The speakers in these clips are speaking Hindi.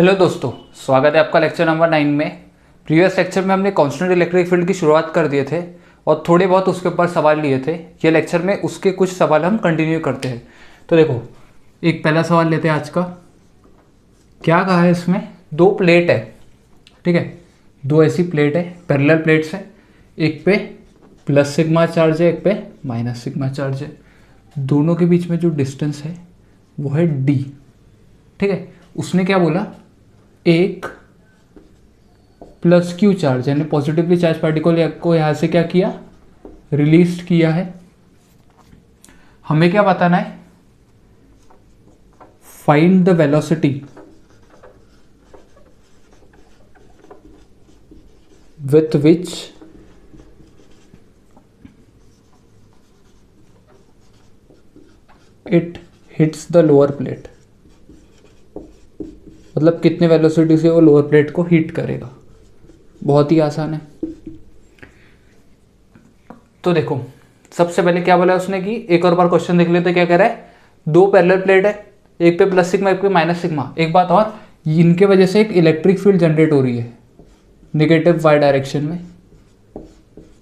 हेलो दोस्तों, स्वागत है आपका लेक्चर नंबर 9 में। प्रीवियस लेक्चर में हमने कांस्टेंट इलेक्ट्रिक फील्ड की शुरुआत कर दिए थे और थोड़े बहुत उसके ऊपर सवाल लिए थे। ये लेक्चर में उसके कुछ सवाल हम कंटिन्यू करते हैं। तो देखो, एक पहला सवाल लेते हैं आज का। क्या कहा है इसमें? दो प्लेट है, ठीक है, दो ऐसी प्लेट है, पैरेलल प्लेट्स है। एक पे प्लस सिग्मा चार्ज है, एक पे माइनस सिग्मा चार्ज है। दोनों के बीच में जो डिस्टेंस है वो है डी, ठीक है। उसने क्या बोला, एक प्लस क्यू चार्ज यानी पॉजिटिवली चार्ज पार्टिकल को यहां से क्या किया, रिलीज किया है। हमें क्या बताना है? Find the velocity with which it hits the lower plate. मतलब कितने वेलोसिटी से वो लोअर प्लेट को हिट करेगा। बहुत ही आसान है। तो देखो, सबसे पहले क्या बोला उसने कि एक और बार क्वेश्चन देख लेते क्या कह रहा है। दो पैरेलल प्लेट है, एक पे प्लस सिग्मा एक पे माइनस सिग्मा। एक बात और, इनके वजह से एक इलेक्ट्रिक फील्ड जनरेट हो रही है नेगेटिव वाई डायरेक्शन में।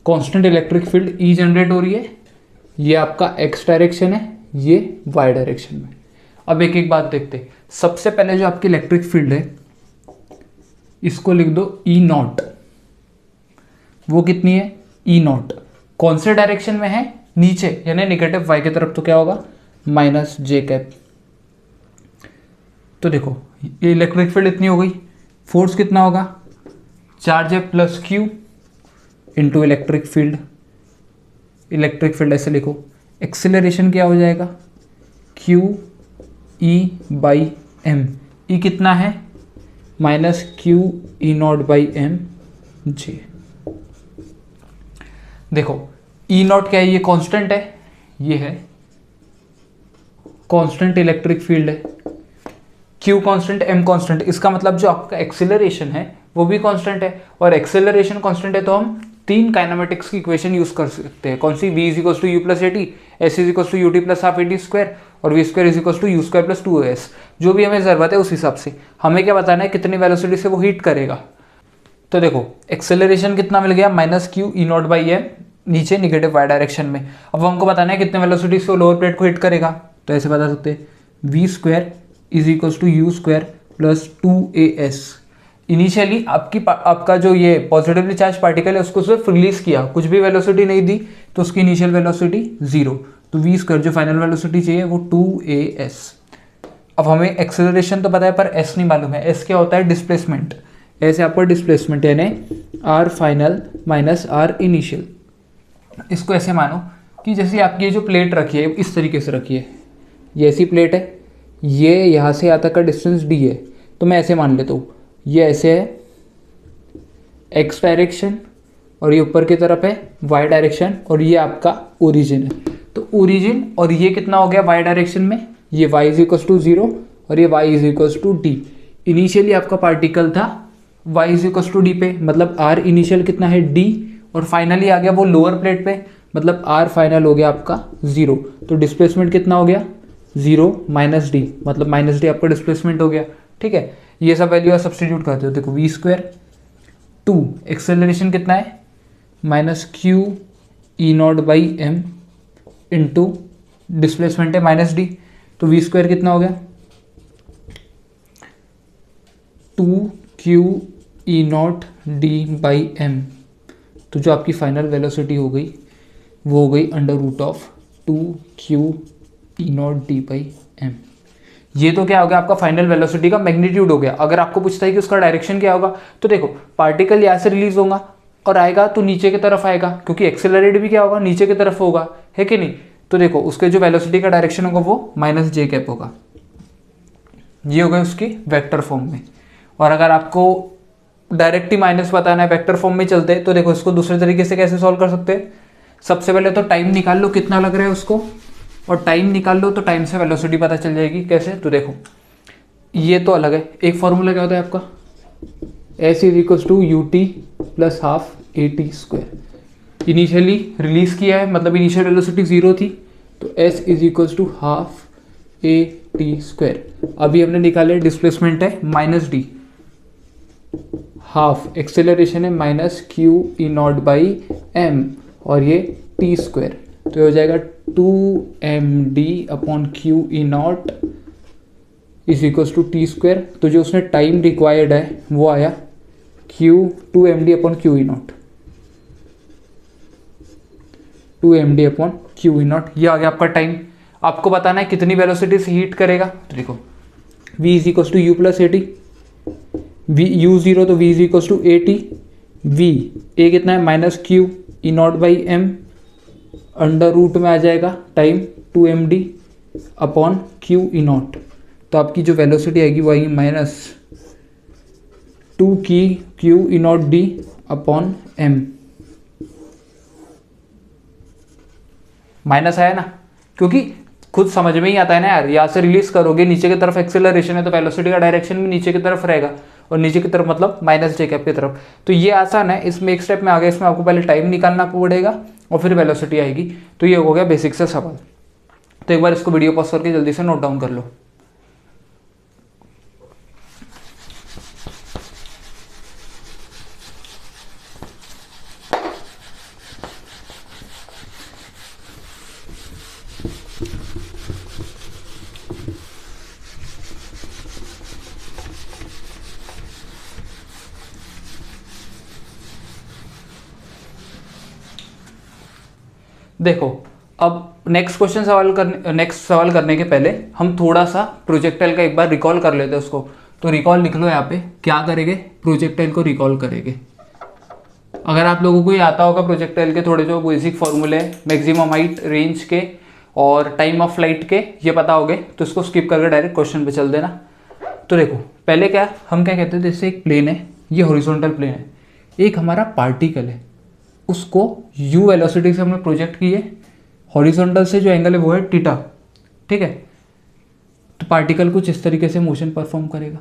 Constant electric field E generate हो रही है। ये आपका एक्स डायरेक्शन है, ये वाई डायरेक्शन में। अब एक एक बात देखते। सबसे पहले जो आपकी इलेक्ट्रिक फील्ड है इसको लिख दो ई नॉट। वो कितनी है? ई नॉट। कौन से डायरेक्शन में है? नीचे, यानी नेगेटिव वाई की तरफ। तो क्या होगा? माइनस जे कैप। तो देखो, ये इलेक्ट्रिक फील्ड इतनी हो गई। फोर्स कितना होगा? चार्ज है plus Q into electric field. Electric field ऐसे लिखो। एक्सेलरेशन क्या हो जाएगा? Q E by M. E कितना है? Minus Q E not by M J. देखो, ई नॉट क्या है? ये कांस्टेंट है, ये है कांस्टेंट इलेक्ट्रिक फील्ड है। Q constant, M constant. इसका मतलब जो आपका एक्सेलरेशन है वो भी कांस्टेंट है। और एक्सेलरेशन कांस्टेंट है तो हम तीन काइनेमेटिक्स की इक्वेशन यूज कर सकते हैं। कौन सी? v is equal to you plus A T, S is equal to U T plus half A T square और V square is equal to you square plus two S. जो भी हमें जरूरत है उस हिसाब से हमें क्या बताना है, कितनी वेलोसिटी से वो हीट करेगा। तो देखो, एक्सेलरेशन कितना मिल गया? Minus Q E not by M, नीचे निगेटिव वाई डायरेक्शन में। अब हमको बताना है कितने वेलोसिटी से वो लोअर प्लेट को हिट करेगा। तो ऐसे बता सकते हैं, V square is equal to you square plus two A S. Initially आपका जो ये पॉजिटिवली चार्ज पार्टिकल है उसको सिर्फ रिलीज किया, कुछ भी वेलोसिटी नहीं दी, तो उसकी इनिशियल वेलोसिटी 0। तो वी स्क्वायर जो फाइनल वेलोसिटी चाहिए वो 2as। अब हमें एक्सेलरेशन तो पता है पर एस नहीं मालूम है। एस क्या होता है? डिस्प्लेसमेंट। ऐसे आपका डिस्प्लेसमेंट यानी R final minus R initial. इसको ऐसे मानो कि जैसे आपकी ये जो प्लेट रखी है इस तरीके से रखी है, ये ऐसी प्लेट है, ये यहाँ से यहाँ तक का डिस्टेंस डी है। तो मैं ऐसे मान लेता हूँ, ये ऐसे है एक्स डायरेक्शन और ये ऊपर की तरफ है वाई डायरेक्शन और ये आपका ओरिजिन है। तो ओरिजिन और ये कितना हो गया वाई डायरेक्शन में? ये y इज इक्वल टू 0 और ये y is equal to D. Initially आपका पार्टिकल था y is equal to D पे, मतलब r इनिशियल कितना है? d। और फाइनली आ गया वो लोअर प्लेट पे, मतलब r फाइनल हो गया आपका 0। तो डिस्प्लेसमेंट कितना हो गया? 0 माइनस डी, मतलब माइनस डी आपका डिस्प्लेसमेंट हो गया, ठीक है। ये सब वैल्यू आप सब्सटीट्यूट करते हो। देखो, वी स्क्वायर 2, एक्सेलरेशन कितना है? Minus Q E not by m into displacement है माइनस डी। तो वी स्क्वायर कितना हो गया? 2q e naught d by m. तो जो आपकी फाइनल वेलोसिटी हो गई वो हो गई under root of 2q e naught d by m. ये तो क्या हो गया? आपका फाइनल वेलोसिटी का मैग्नीट्यूड हो गया। अगर आपको पूछता है कि उसका डायरेक्शन क्या होगा, तो देखो, पार्टिकल यहाँ से रिलीज होगा और आएगा तो नीचे की तरफ आएगा, क्योंकि एक्सेलरेट भी क्या होगा? नीचे की तरफ होगा, है कि नहीं। तो देखो, उसके जो वेलोसिटी का डायरेक्शन होगा वो माइनस जे कैप होगा। ये होगा उसकी वेक्टर फॉर्म में। और अगर आपको डायरेक्ट ही माइनस बताना है, वेक्टर फॉर्म में चलते हैं, तो देखो इसको दूसरे तरीके से कैसे सॉल्व कर सकते हैं। सबसे पहले तो टाइम निकाल लो कितना लग रहा है उसको, और टाइम निकाल लो तो टाइम से वेलोसिटी पता चल जाएगी। कैसे? तो देखो, ये तो अलग है। एक फॉर्मूला क्या होता है आपका? S is equal to U T plus half A T square. Initially release किया है, मतलब इनिशियल वेलोसिटी 0 थी, तो s is equal to half A T square. अभी हमने निकाले डिस्प्लेसमेंट है माइनस डी, हाफ एक्सेलरेशन है minus Q E not by m, और ये टी स्क्वायर, तो ये हो जाएगा 2md upon q E naught is equals to t square. तो जो उसने टाइम रिक्वायर्ड है वो आया Q 2md upon q E not, 2md upon q E not, ये आ गया आपका टाइम। आपको बताना है कितनी वेलोसिटी से हीट करेगा, तो देखो v is equals to you plus A t, v u zero तो v is equals to a t, v a कितना है minus Q E not by m, under root में आ जाएगा टाइम 2md अपॉन क्यू ई नॉट, तो आपकी जो वेलोसिटी आएगी वो आएगी माइनस 2 की क्यू ई naught d upon m. Minus आया ना, क्योंकि खुद समझ में ही आता है ना यार, यहाँ से रिलीज करोगे नीचे की तरफ एक्सेलरेशन है तो वेलोसिटी का डायरेक्शन भी नीचे की तरफ रहेगा, और नीचे की तरफ मतलब माइनस जे कैप की तरफ। तो ये आसान है, इसमें एक स्टेप में आ गया, इसमें आपको पहले टाइम निकालना पड़ेगा और फिर वेलोसिटी आएगी। तो ये हो गया बेसिक से सवाल। तो एक बार इसको वीडियो पॉज करके जल्दी से नोट डाउन कर लो। देखो अब नेक्स्ट सवाल करने के पहले हम थोड़ा सा प्रोजेक्टाइल का एक बार रिकॉल कर लेते हैं उसको। तो रिकॉल लिख लो यहाँ पे, क्या करेंगे, प्रोजेक्टाइल को रिकॉल करेंगे। अगर आप लोगों को ये आता होगा प्रोजेक्टाइल के थोड़े जो बेसिक फॉर्मूले, मैक्सिमम हाइट, रेंज के और टाइम ऑफ फ्लाइट के, ये पता होगे तो इसको स्किप करके डायरेक्ट क्वेश्चन पे चल देना। तो देखो पहले हम क्या कहते हैं, जैसे एक प्लेन है, ये हॉरिजॉन्टल प्लेन है, एक हमारा पार्टिकल है, उसको u वेलोसिटी से हमने प्रोजेक्ट किए, हॉरिजॉन्टल से जो एंगल है वो है थीटा, ठीक है। तो पार्टिकल कुछ इस तरीके से मोशन परफॉर्म करेगा।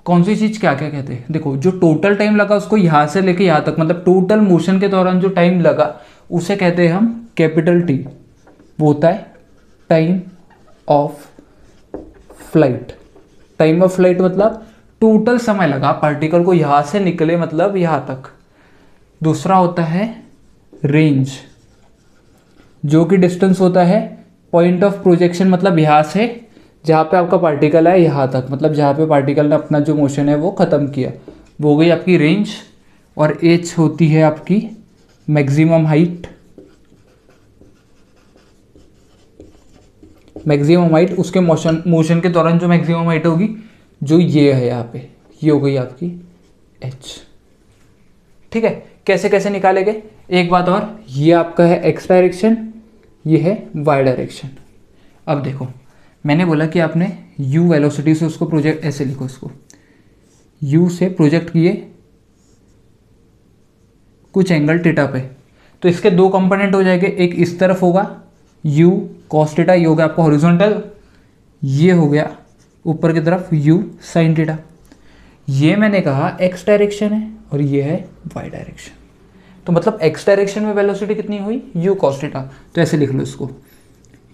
कौन सी चीज क्या क्या कहते हैं, देखो जो टोटल टाइम लगा उसको यहां से लेके यहां तक, मतलब टोटल मोशन के दौरान जो टाइम लगा उसे कहते हैं हम कैपिटल टी, वो होता है time of flight. Time of flight मतलब टोटल समय लगा पार्टिकल को यहां से निकले मतलब यहां तक। दूसरा होता है रेंज, जो कि डिस्टेंस होता है पॉइंट ऑफ प्रोजेक्शन, मतलब यहां से जहां पे आपका पार्टिकल है यहां तक, मतलब जहां पे पार्टिकल ने अपना जो मोशन है वो खत्म किया, वो हो गई आपकी रेंज। और एच होती है आपकी मैक्सिमम हाइट। मैक्सिमम हाइट उसके मोशन के दौरान जो मैक्सिमम हाइट होगी, जो ये है यहाँ पे, ये हो गई आपकी h, ठीक है। कैसे कैसे निकालेंगे, एक बात और, ये आपका है x डायरेक्शन, ये है y डायरेक्शन। अब देखो मैंने बोला कि आपने u वेलोसिटी से उसको प्रोजेक्ट, ऐसे लिखो इसको, u से प्रोजेक्ट किए कुछ एंगल थीटा पे, तो इसके दो कंपोनेंट हो जाएंगे, एक इस तरफ होगा u cos थीटा, ये हो गया आपका हॉरिजॉन्टल, ये हो गया ऊपर की तरफ u sin थीटा। ये मैंने कहा x डायरेक्शन है और ये है y डायरेक्शन, तो मतलब x डायरेक्शन में वेलोसिटी कितनी हुई, u cos थीटा। तो ऐसे लिख लो इसको,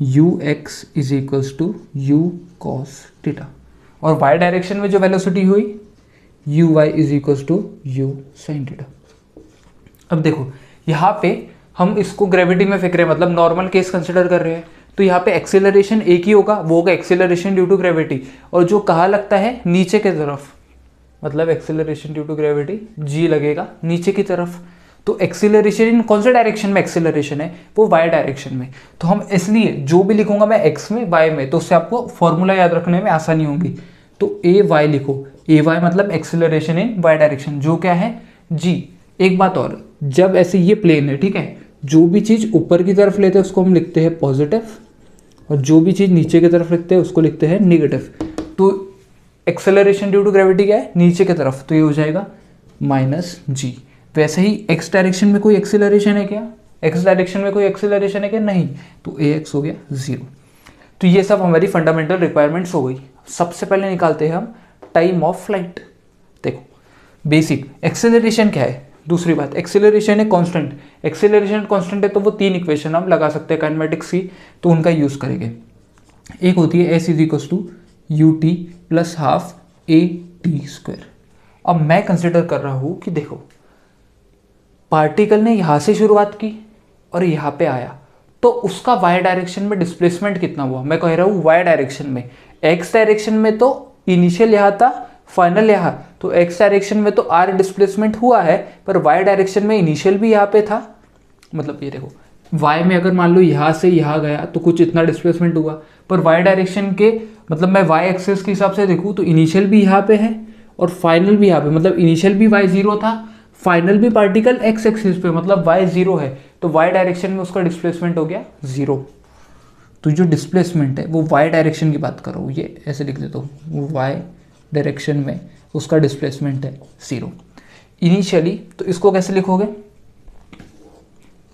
ux is equals to u cos theta, और y डायरेक्शन में जो वेलोसिटी हुई uy is equals to u sin theta. अब देखो यहाँ पे हम इसको ग्रेविटी में फेंक रहे हैं, मतलब नॉर्मल केस कंसिडर कर रहे हैं, तो यहाँ पे एक्सेलरेशन एक ही होगा, वो होगा एक्सेलरेशन ड्यू टू ग्रेविटी, और जो कहाँ लगता है नीचे की तरफ, मतलब acceleration due to gravity g लगेगा नीचे की तरफ। तो एक्सेलरेशन कौन से डायरेक्शन में एक्सेलरेशन है, वो y डायरेक्शन में। तो हम इसलिए जो भी लिखूंगा मैं x में y में, तो उससे आपको फॉर्मूला याद रखने में आसानी होगी। तो ए वाई लिखो, ए वाई मतलब एक्सेलरेशन इन y डायरेक्शन, जो क्या है g। एक बात और, जब ऐसे ये प्लेन है, ठीक है, जो भी चीज़ ऊपर की तरफ लेते हैं उसको हम लिखते हैं पॉजिटिव, और जो भी चीज़ नीचे की तरफ लिखते हैं उसको लिखते हैं निगेटिव। तो एक्सेलरेशन ड्यू टू ग्रेविटी क्या है, नीचे की तरफ, तो ये हो जाएगा माइनस जी। वैसे ही एक्स डायरेक्शन में कोई एक्सेलरेशन है क्या, एक्स डायरेक्शन में कोई एक्सेलरेशन है क्या, नहीं, तो ए एक्स हो गया 0। तो ये सब हमारी फंडामेंटल रिक्वायरमेंट्स हो गई। सबसे पहले निकालते हैं हम टाइम ऑफ फ्लाइट। देखो बेसिक एक्सेलरेशन क्या है, दूसरी बात एक्सेलरेशन है कांस्टेंट, एक्सेलरेशन कांस्टेंट है तो वो तीन इक्वेशन हम लगा सकते हैं काइनेमेटिक्स की, तो उनका यूज़ करेंगे। एक होती है s is equal to U T plus half A T square. अब मैं कंसिडर कर रहा हूँ कि देखो पार्टिकल ने यहाँ से शुरुआत की और यहाँ पे आया, तो उसका वाई डायरेक्शन में डिस्प्लेसमेंट कितना हुआ, मैं कह रहा हूँ वाई डायरेक्शन में। एक्स डायरेक्शन में तो इनिशियल यहाँ था, फाइनल यहाँ, तो एक्स डायरेक्शन में तो आर डिस्प्लेसमेंट हुआ है, पर वाई डायरेक्शन में इनिशियल भी यहाँ पे था। मतलब ये देखो वाई में अगर मान लो यहाँ से यहाँ गया तो कुछ इतना डिस्प्लेसमेंट हुआ, पर वाई डायरेक्शन के मतलब मैं वाई एक्सेस के हिसाब से देखूँ तो इनिशियल भी यहाँ पे है और फाइनल भी यहाँ पे, मतलब इनिशियल भी वाई जीरो था, फाइनल भी पार्टिकल एक्स एक्सिस पे, मतलब वाई जीरो है, तो वाई डायरेक्शन में उसका डिस्प्लेसमेंट हो गया जीरो। तो जो डिस्प्लेसमेंट है वो वाई डायरेक्शन की बात कर रहा हूँ, ये ऐसे लिख देता हूँ, वो वाई डायरेक्शन में उसका डिस्प्लेसमेंट है जीरो इनिशियली। तो इसको कैसे लिखोगे,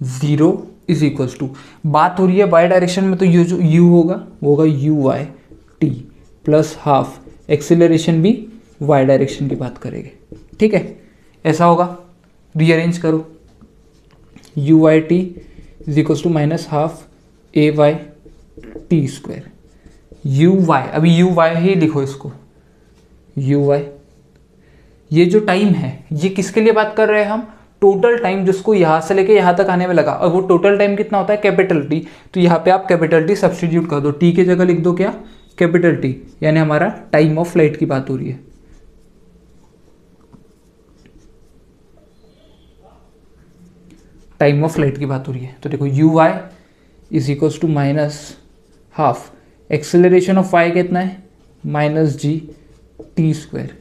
जीरो इज इक्वल्स टू, बात हो रही है वाई डायरेक्शन में, तो ये जो यू होगा वो होगा u y t plus half, acceleration भी वाई डायरेक्शन की बात करेंगे, ठीक है, ऐसा होगा। रीअरेंज करो, u y t is equals to minus half a y t square, u y, अभी यू वाई ही लिखो इसको, यू वाई। ये जो टाइम है ये किसके लिए बात कर रहे हैं हम, टोटल टाइम जिसको यहाँ से लेके यहाँ तक आने में लगा, और वो टोटल टाइम कितना होता है कैपिटल टी, तो यहाँ पे आप कैपिटल टी सब्स्टिट्यूट कर दो, टी की जगह लिख दो क्या, कैपिटल टी, यानी हमारा टाइम ऑफ फ्लाइट की बात हो रही है। टाइम ऑफ फ्लाइट की बात हो रही है, तो देखो u y is equals to minus half, acceleration of y कितना है माइनस जी टी स्क्वायर,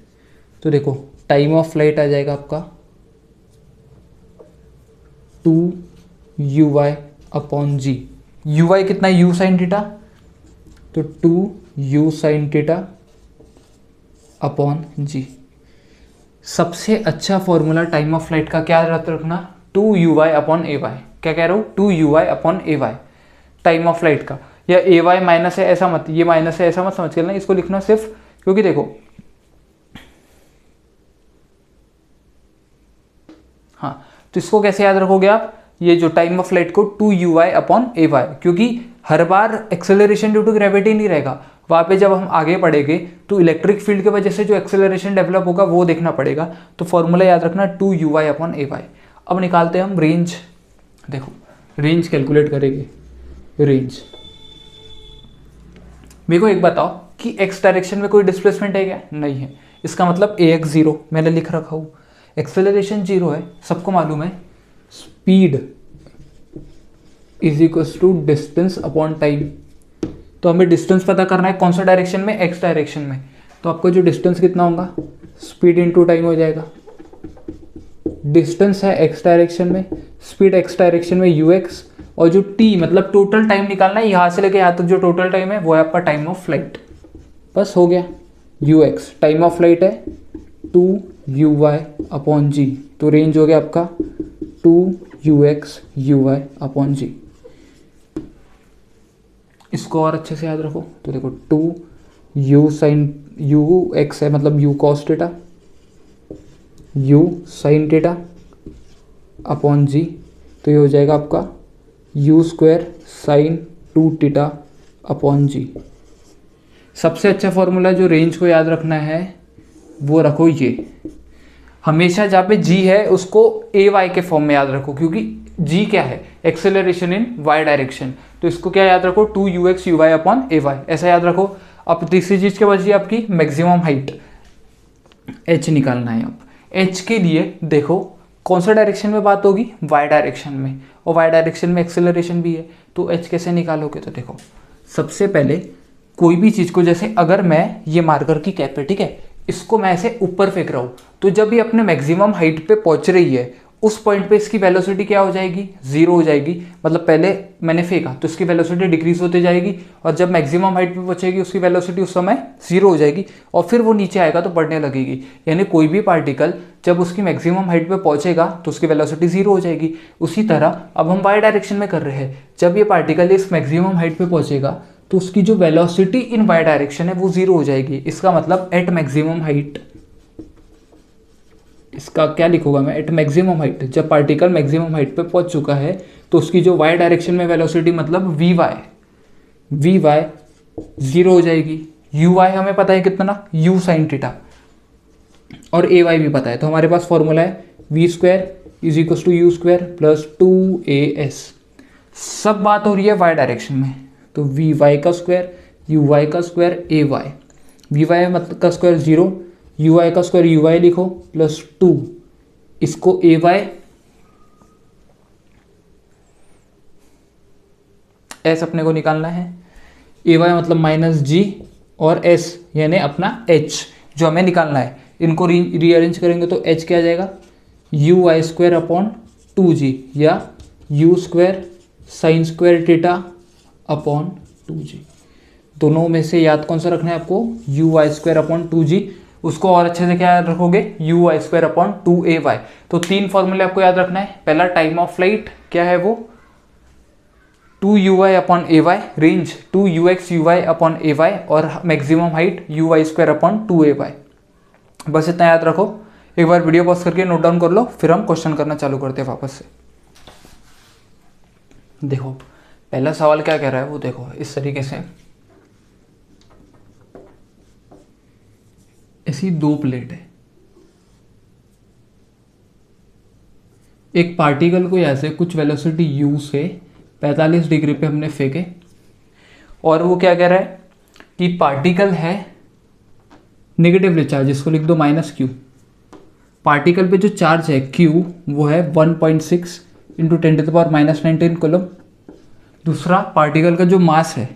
तो देखो टाइम ऑफ फ्लाइट आ जाएगा आपका 2 u Y upon g, u y कितना है यू साइन थीटा, तो 2 यू साइन थीटा अपॉन जी। सबसे अच्छा फॉर्मूला टाइम ऑफ फ्लाइट का क्या रखना, 2 यू वाई अपॉन ए वाई, क्या कह रहा हूँ 2 u Y upon A y time of flight का, या ए वाई माइनस है ऐसा मत, ये माइनस है ऐसा मत समझ के लेना, इसको लिखना सिर्फ, क्योंकि देखो हाँ, तो इसको कैसे याद रखोगे आप, ये जो टाइम ऑफ फ्लाइट को 2 यू वाई अपॉन ए वाई, क्योंकि हर बार एक्सेलरेशन ड्यू टू ग्रेविटी नहीं रहेगा, वहाँ पे जब हम आगे बढ़ेंगे तो इलेक्ट्रिक फील्ड की वजह से जो एक्सेलरेशन डेवलप होगा वो देखना पड़ेगा, तो फॉर्मूला याद रखना 2 यू वाई अपॉन ए वाई। अब निकालते हैं हम रेंज, देखो रेंज कैलकुलेट करेंगे, रेंज मेरे को एक बताओ कि एक्स डायरेक्शन में कोई डिस्प्लेसमेंट है क्या, नहीं है, इसका मतलब ए एक्स जीरो मैंने लिख रखा हूँ, एक्सेलरेशन जीरो है, सबको मालूम है, speed is equal to distance upon time, तो हमें डिस्टेंस पता करना है कौन सा डायरेक्शन में, एक्स डायरेक्शन में, तो आपको जो डिस्टेंस कितना होगा, स्पीड इनटू टाइम हो जाएगा, डिस्टेंस है एक्स डायरेक्शन में, स्पीड एक्स डायरेक्शन में यू एक्स, और जो टी मतलब टोटल टाइम निकालना है यहाँ से लेके यहाँ तक जो टोटल टाइम है वो है आपका टाइम ऑफ फ्लाइट, बस हो गया, you x time of flight है 2 यू वाई अपॉन जी, तो रेंज हो गया आपका 2 you x you Y upon G. इसको और अच्छे से याद रखो, तो देखो 2 यू साइन यू एक्स है मतलब U cos theta, U sine theta upon G, तो ये हो जाएगा आपका U square sine 2 theta upon जी। सबसे अच्छा फॉर्मूला जो रेंज को याद रखना है वो रखो ये, हमेशा जहाँ पे जी है उसको ए वाई के फॉर्म में याद रखो, क्योंकि जी क्या है एक्सेलरेशन इन वाई डायरेक्शन, तो इसको क्या याद रखो 2 you x you Y upon A y, ऐसा याद रखो। अब तीसरी चीज के बची आपकी मैक्सिमम हाइट, एच निकालना है। अब एच के लिए देखो कौन सा डायरेक्शन में बात होगी, वाई डायरेक्शन में, और वाई डायरेक्शन में एक्सेलरेशन भी है, तो एच कैसे निकालोगे, तो देखो सबसे पहले कोई भी चीज़ को, जैसे अगर मैं ये मार्कर की कैप है, ठीक है, इसको मैं ऐसे ऊपर फेंक रहा हूँ, तो जब ये अपने मैक्सिमम हाइट पे पहुंच रही है उस पॉइंट पे इसकी वेलोसिटी क्या हो जाएगी, जीरो हो जाएगी, मतलब पहले मैंने फेंका तो इसकी वेलोसिटी डिक्रीज होती जाएगी, और जब मैक्सिमम हाइट पे पहुंचेगी उसकी वेलोसिटी उस समय जीरो हो जाएगी, और फिर वो नीचे आएगा तो बढ़ने लगेगी। यानी कोई भी पार्टिकल जब उसकी मैक्सिमम हाइट पे पहुंचेगा तो उसकी वेलोसिटी जीरो हो जाएगी। उसी तरह अब हम वाई डायरेक्शन में कर रहे हैं, जब ये पार्टिकल इस मैक्सिमम हाइट पे पहुंचेगा तो उसकी जो वेलोसिटी इन वाई डायरेक्शन है वो जीरो हो जाएगी। इसका मतलब एट मैक्सिमम हाइट, इसका क्या लिखूंगा मैं, एट मैक्सिमम हाइट, जब पार्टिकल मैक्सिमम हाइट पे पहुंच चुका है तो उसकी जो वाई डायरेक्शन में वेलोसिटी मतलब वी वाई 0 हो जाएगी। यू वाई हमें पता है कितना, यू साइन थीटा, और ए वाई भी पता है, तो हमारे पास फॉर्मूला है v square is equal to you square plus 2as। सब बात हो रही है वाई डायरेक्शन में, तो वी वाई का स्क्वायर यू वाई का square a y, v y का स्क्वायर 0, यू वाई का स्क्वायर यू वाई लिखो प्लस 2, इसको ए वाई एस अपने को निकालना है, ए वाई मतलब माइनस जी और एस यानी अपना एच जो हमें निकालना है। इनको रीअरेंज करेंगे तो एच क्या आ जाएगा, you y square upon 2g या you square sine square theta upon 2g। दोनों में से याद कौन सा रखना है आपको, you y square upon 2g, उसको और अच्छे से क्या याद रखोगे, you y square upon 2ay। तो 3 फॉर्मूले आपको याद रखना है। पहला टाइम ऑफ फ्लाइट क्या है वो 2uy अपॉन ए Y, range 2ux uy upon ए वाई, और maximum height uy square upon 2ay। बस इतना याद रखो। एक बार वीडियो पॉज करके नोट डाउन कर लो, फिर हम क्वेश्चन करना चालू करते हैं वापस से। देखो पहला सवाल क्या कह रहा है वो देखो इस तरीके से, ऐसी 2 प्लेट है, एक पार्टिकल को यहां से कुछ वेलोसिटी u से 45 डिग्री पे हमने फेंके, और वो क्या कह रहा है कि पार्टिकल है नेगेटिवली चार्ज, इसको लिख दो -q। पार्टिकल पे जो चार्ज है q वो है 1.6 इंटू 10⁻⁻19 कूलम। दूसरा पार्टिकल का जो मास है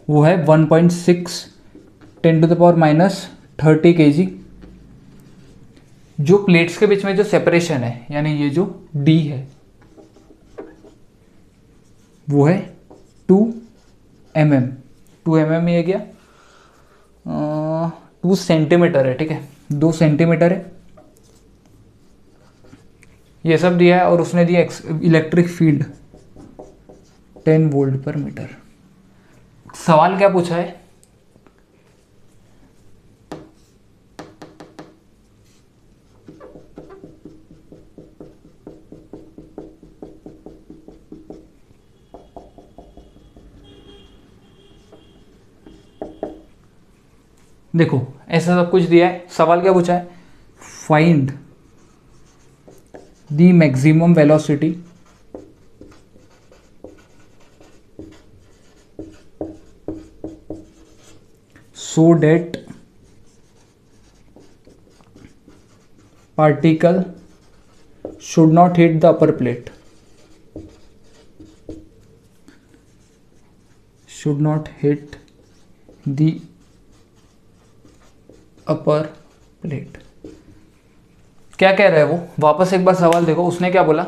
वो है 1.6 10⁻30 kg। जो प्लेट्स के बीच में जो सेपरेशन है यानी ये जो d है वो है 2 mm। 2 mm ये गया 2 सेंटीमीटर है, ठीक है 2 सेंटीमीटर है, ये सब दिया है। और उसने दिया इलेक्ट्रिक फील्ड 10 वोल्ट पर मीटर। सवाल क्या पूछा है, देखो ऐसा सब कुछ दिया है। सवाल क्या पूछा है, find the maximum velocity so that particle should not hit the upper plate, should not hit the upper plate. क्या कह रहा है वो, वापस एक बार सवाल देखो। उसने क्या बोला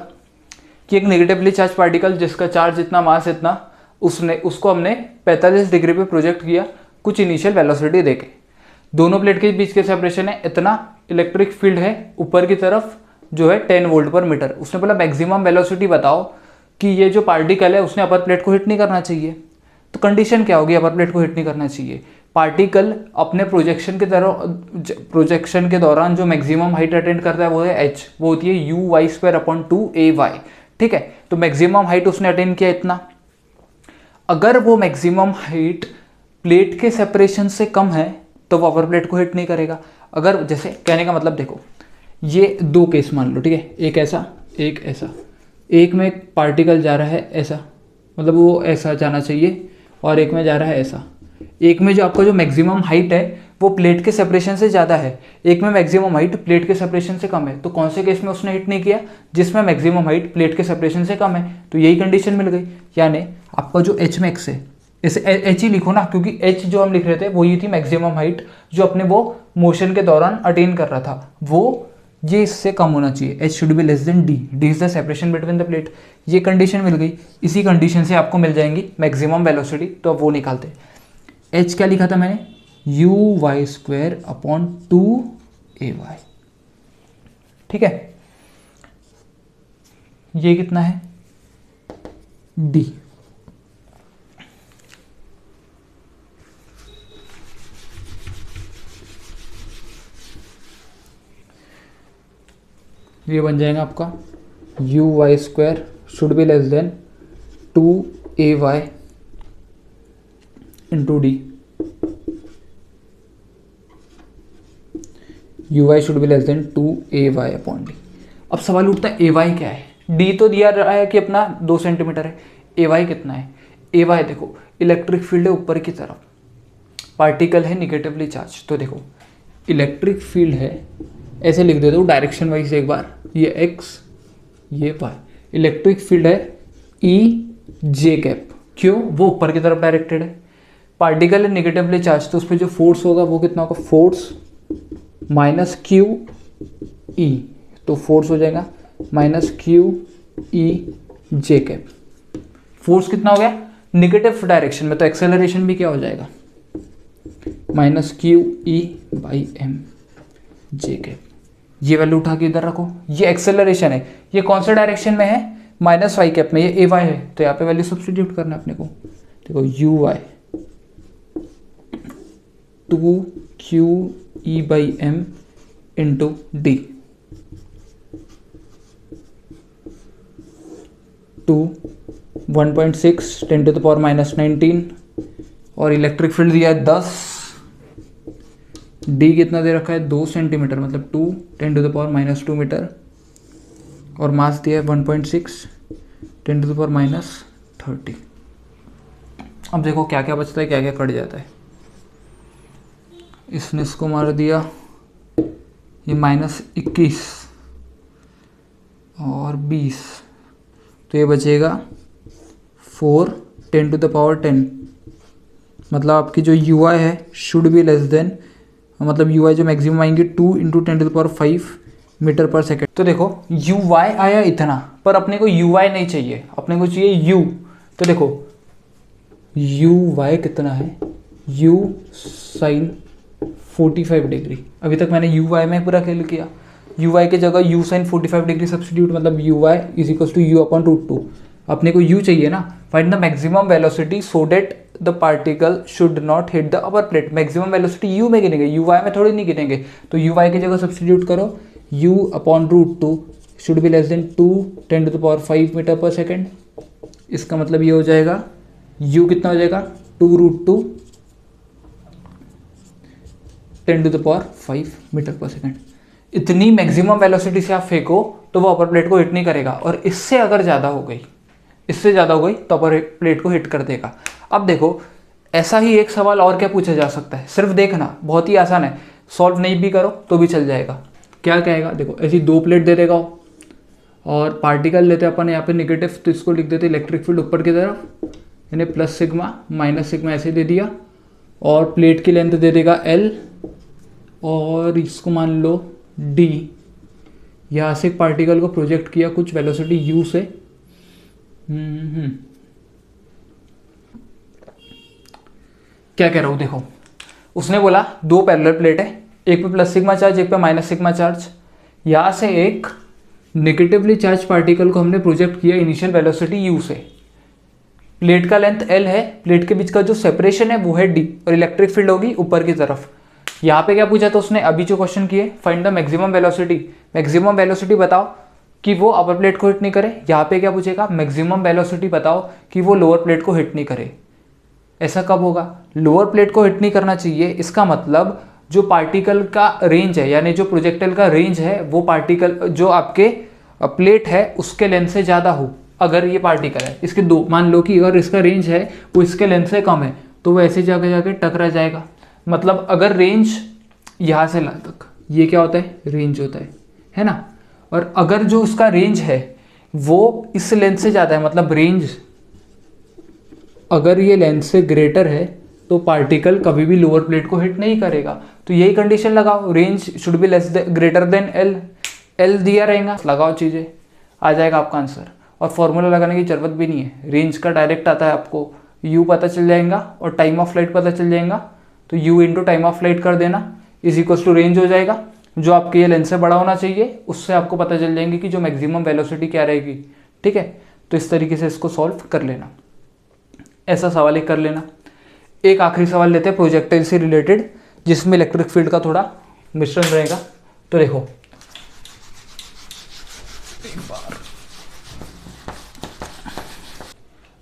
कि एक नेगेटिवली चार्ज पार्टिकल जिसका चार्ज इतना मास इतना, उसको हमने 45 डिग्री पे प्रोजेक्ट किया कुछ इनिशियल वेलोसिटी देके। दोनों प्लेट के बीच के सेपरेशन है इतना, इलेक्ट्रिक फील्ड है ऊपर की तरफ जो है 10 वोल्ट पर मीटर। उसने बोला मैक्सिमम वेलोसिटी बताओ कि ये जो पार्टिकल है उसने अपर प्लेट को हिट नहीं करना चाहिए। तो कंडीशन क्या होगी, अपर प्लेट को हिट नहीं करना चाहिए। पार्टिकल अपने प्रोजेक्शन के दौरान जो मैक्सिमम हाइट अटेंड करता है वो है h, वो होती है you y square upon 2ay, ठीक है। तो मैक्सिमम हाइट उसने अटेंड किया इतना। अगर वो मैक्सिमम हाइट प्लेट के सेपरेशन से कम है तो वो अपर प्लेट को हिट नहीं करेगा। अगर जैसे कहने का मतलब देखो ये 2 केस मान लो, ठीक है, एक ऐसा एक ऐसा। एक में पार्टिकल जा रहा है ऐसा, मतलब वो ऐसा जाना चाहिए, और एक में जा रहा है ऐसा। एक में जो आपका जो मैक्सिमम हाइट है वो प्लेट के सेपरेशन से ज़्यादा है, एक में मैक्सिमम हाइट प्लेट के सेपरेशन से कम है। तो कौन से केस में उसने हिट नहीं किया, जिसमें मैक्सिमम हाइट प्लेट के सेपरेशन से कम है। तो यही कंडीशन मिल गई। यानी आपका जो एच मैक्स है, इसे एच ही लिखो ना, क्योंकि एच जो हम लिख रहे थे वो ये थी मैक्सिमम हाइट जो अपने वो मोशन के दौरान अटेन कर रहा था, वो ये इससे कम होना चाहिए। H should be less then D, D is the separation between the plate. ये कंडीशन मिल गई। इसी कंडीशन से आपको मिल जाएंगी मैक्सिमम वेलोसिटी। तो अब वो निकालते हैं। एच क्या लिखा था मैंने, you y square upon 2ay, ठीक है। ये कितना है, d। ये बन जाएगा आपका u y square should be less than 2ay into d. U y should be less than 2ay/d। अब सवाल उठता है ए वाई क्या है। डी तो दिया रहा है कि अपना 2 सेंटीमीटर है, ए वाई कितना है। ए वाई देखो इलेक्ट्रिक फील्ड है ऊपर की तरफ, पार्टिकल है निगेटिवली चार्ज। तो देखो इलेक्ट्रिक फील्ड है, ऐसे लिख देता हूँ डायरेक्शन वाइज एक बार, ये एक्स ये वाई। इलेक्ट्रिक फील्ड है ई जे कैप, क्यों, वो ऊपर की तरफ डायरेक्टेड है। पार्टिकल है निगेटिवली चार्ज, तो उस पर जो फोर्स होगा वो कितना होगा, फोर्स माइनस क्यू ई, तो फोर्स हो जाएगा माइनस क्यू ई जे कैप। फोर्स कितना हो गया निगेटिव डायरेक्शन में, तो एक्सेलरेशन भी क्या हो जाएगा, minus Q E by M j cap. ये वैल्यू उठा के इधर रखो, ये एक्सेलरेशन है, ये कौन सा डायरेक्शन में है, माइनस वाई कैप में, ये ए वाई है, तो यहाँ पे वैल्यू सब्स्टिट्यूट करना है अपने को। देखो u Y 2QE/m into D, 1.6 10⁻⁻19 और इलेक्ट्रिक फील्ड दिया है 10, डी कितना दे रखा है 2 सेंटीमीटर मतलब 2 10⁻⁻2 मीटर और मास दिया है 1.6 10⁻⁻30। अब देखो क्या क्या बचता है क्या क्या कट जाता है। इसने इसको मार दिया, ये -21 और 20, तो ये बचेगा 4 10⁻10। मतलब आपकी जो यू आई है शुड बी लेस देन, मतलब यू आई जो मैक्सिमम आएंगे 2 × 10⁵ मीटर पर सेकेंड। तो देखो यू वाई आया इतना, पर अपने को यू वाई नहीं चाहिए, अपने को चाहिए यू। तो देखो यू वाई कितना है, यू साइन 45 डिग्री। अभी तक मैंने यू वाई में पूरा खेल किया, यू वाई की जगह यू साइन 45 डिग्री सब्स्टिट्यूट, मतलब u y is equal to u/√2। अपने को u चाहिए ना, find the maximum velocity so that the particle should not hit the upper plate. Maximum velocity u में गिनेंगे, यू वाई में थोड़ी नहीं गिनेंगे। तो यू वाई की जगह सब्स्टिट्यूट करो, u/√2 should be less than 2 10⁵ metre per second. इसका मतलब ये हो जाएगा u कितना हो जाएगा 2√2 10⁵ मीटर पर सेकेंड। इतनी मैक्सिमम वेलोसिटी से आप फेंको तो वो अपर प्लेट को हिट नहीं करेगा, और इससे अगर ज़्यादा हो गई, इससे ज़्यादा हो गई तो अपर प्लेट को हिट कर देगा। अब देखो ऐसा ही एक सवाल और क्या पूछा जा सकता है, सिर्फ देखना बहुत ही आसान है, सॉल्व नहीं भी करो तो भी चल जाएगा। क्या कहेगा, देखो ऐसी 2 प्लेट दे देगा और पार्टिकल लेते अपन यहाँ पे निगेटिव, तो इसको लिख देते इलेक्ट्रिक फील्ड ऊपर की तरफ, यानी +σ -σ ऐसे दे दिया, और प्लेट की लेंथ दे देगा L, और इसको मान लो D। यहाँ से एक पार्टिकल को प्रोजेक्ट किया कुछ वेलोसिटी u से, क्या कह रहा हूँ देखो, उसने बोला 2 पैरेलल प्लेट है, एक पे +σ चार्ज एक पे -σ चार्ज। यहाँ से एक नेगेटिवली चार्ज पार्टिकल को हमने प्रोजेक्ट किया इनिशियल वेलोसिटी u से, प्लेट का लेंथ L है, प्लेट के बीच का जो सेपरेशन है वो है D, और इलेक्ट्रिक फील्ड होगी ऊपर की तरफ। यहाँ पे क्या पूछा था उसने, अभी जो क्वेश्चन किए, find the maximum velocity. Maximum velocity बताओ कि वो अपर प्लेट को हिट नहीं करे। यहाँ पे क्या पूछेगा, मैक्सिमम वेलोसिटी बताओ कि वो लोअर प्लेट को हिट नहीं करे। ऐसा कब होगा, लोअर प्लेट को हिट नहीं करना चाहिए, इसका मतलब जो पार्टिकल का रेंज है, यानी जो प्रोजेक्टाइल का रेंज है, वो पार्टिकल जो आपके प्लेट है उसके लेंथ से ज़्यादा हो। अगर ये पार्टिकल है, इसके 2 मान लो कि अगर इसका रेंज है वो इसके लेंथ से कम है, तो वो ऐसे जाके टकरा जाएगा। मतलब अगर रेंज यहाँ से ला तक, ये क्या होता है, रेंज होता है ना। और अगर जो उसका रेंज है वो इस लेंथ से ज़्यादा है, मतलब रेंज अगर ये लेंथ से ग्रेटर है, तो पार्टिकल कभी भी लोअर प्लेट को हिट नहीं करेगा। तो यही कंडीशन लगाओ, range should be greater than L। L दिया रहेगा, लगाओ चीज़ें, आ जाएगा आपका आंसर। और फॉर्मूला लगाने की जरूरत भी नहीं है, रेंज का डायरेक्ट आता है आपको, u पता चल जाएगा और टाइम ऑफ फ्लाइट पता चल जाएगा, तो u into time of flight कर देना इज इक्वल टू रेंज हो जाएगा। जो आपके ये लेंथ से बड़ा होना चाहिए, उससे आपको पता चल जाएंगे कि जो मैक्सिमम वेलोसिटी क्या रहेगी। ठीक है, तो इस तरीके से इसको सॉल्व कर लेना, ऐसा सवाल एक कर लेना। एक आखिरी सवाल लेते हैं प्रोजेक्टाइल से रिलेटेड, जिसमें इलेक्ट्रिक फील्ड का थोड़ा मिश्रण रहेगा। तो देखो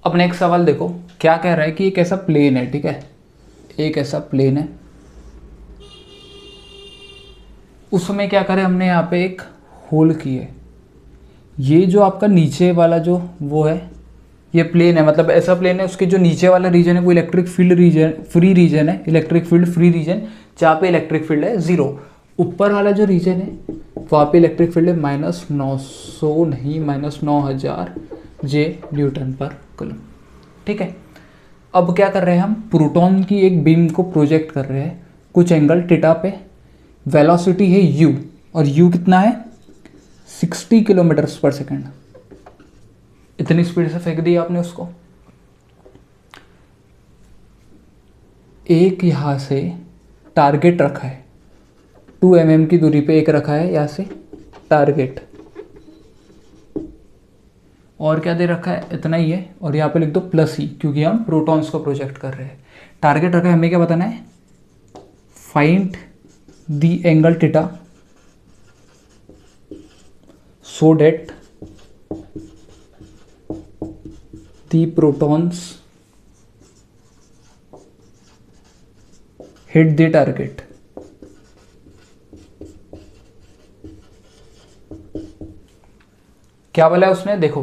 अब नेक्स्ट सवाल देखो क्या कह रहा है कि एक ऐसा प्लेन है, ठीक है, एक ऐसा प्लेन है, उस समय क्या करें हमने यहाँ पे एक होल की है, ये जो आपका नीचे वाला जो वो है ये प्लेन है, मतलब ऐसा प्लेन है, उसके जो नीचे वाला रीजन है वो electric field region free region है, इलेक्ट्रिक फील्ड फ्री रीजन, जहाँ पे इलेक्ट्रिक फील्ड है 0। ऊपर वाला जो रीजन है वहाँ पे इलेक्ट्रिक फील्ड है -900 नहीं -9000 जे न्यूटन पर कूलम। ठीक है, अब क्या कर रहे हैं हम, प्रोटॉन की एक बीम को प्रोजेक्ट कर रहे हैं कुछ एंगल थीटा पे, वेलोसिटी है u और u कितना है 60 किलोमीटर्स पर सेकेंड। इतनी स्पीड से फेंक दी आपने उसको। एक यहाँ से टारगेट रखा है 2 mm की दूरी पे, एक रखा है यहाँ से टारगेट, और क्या दे रखा है, इतना ही है, और यहाँ पे लिख दो +E क्योंकि हम प्रोटॉन्स को प्रोजेक्ट कर रहे हैं। टारगेट रखा है, हमें क्या बताना है, find the angle theta so that the protons hit the target। क्या बोला है उसने, देखो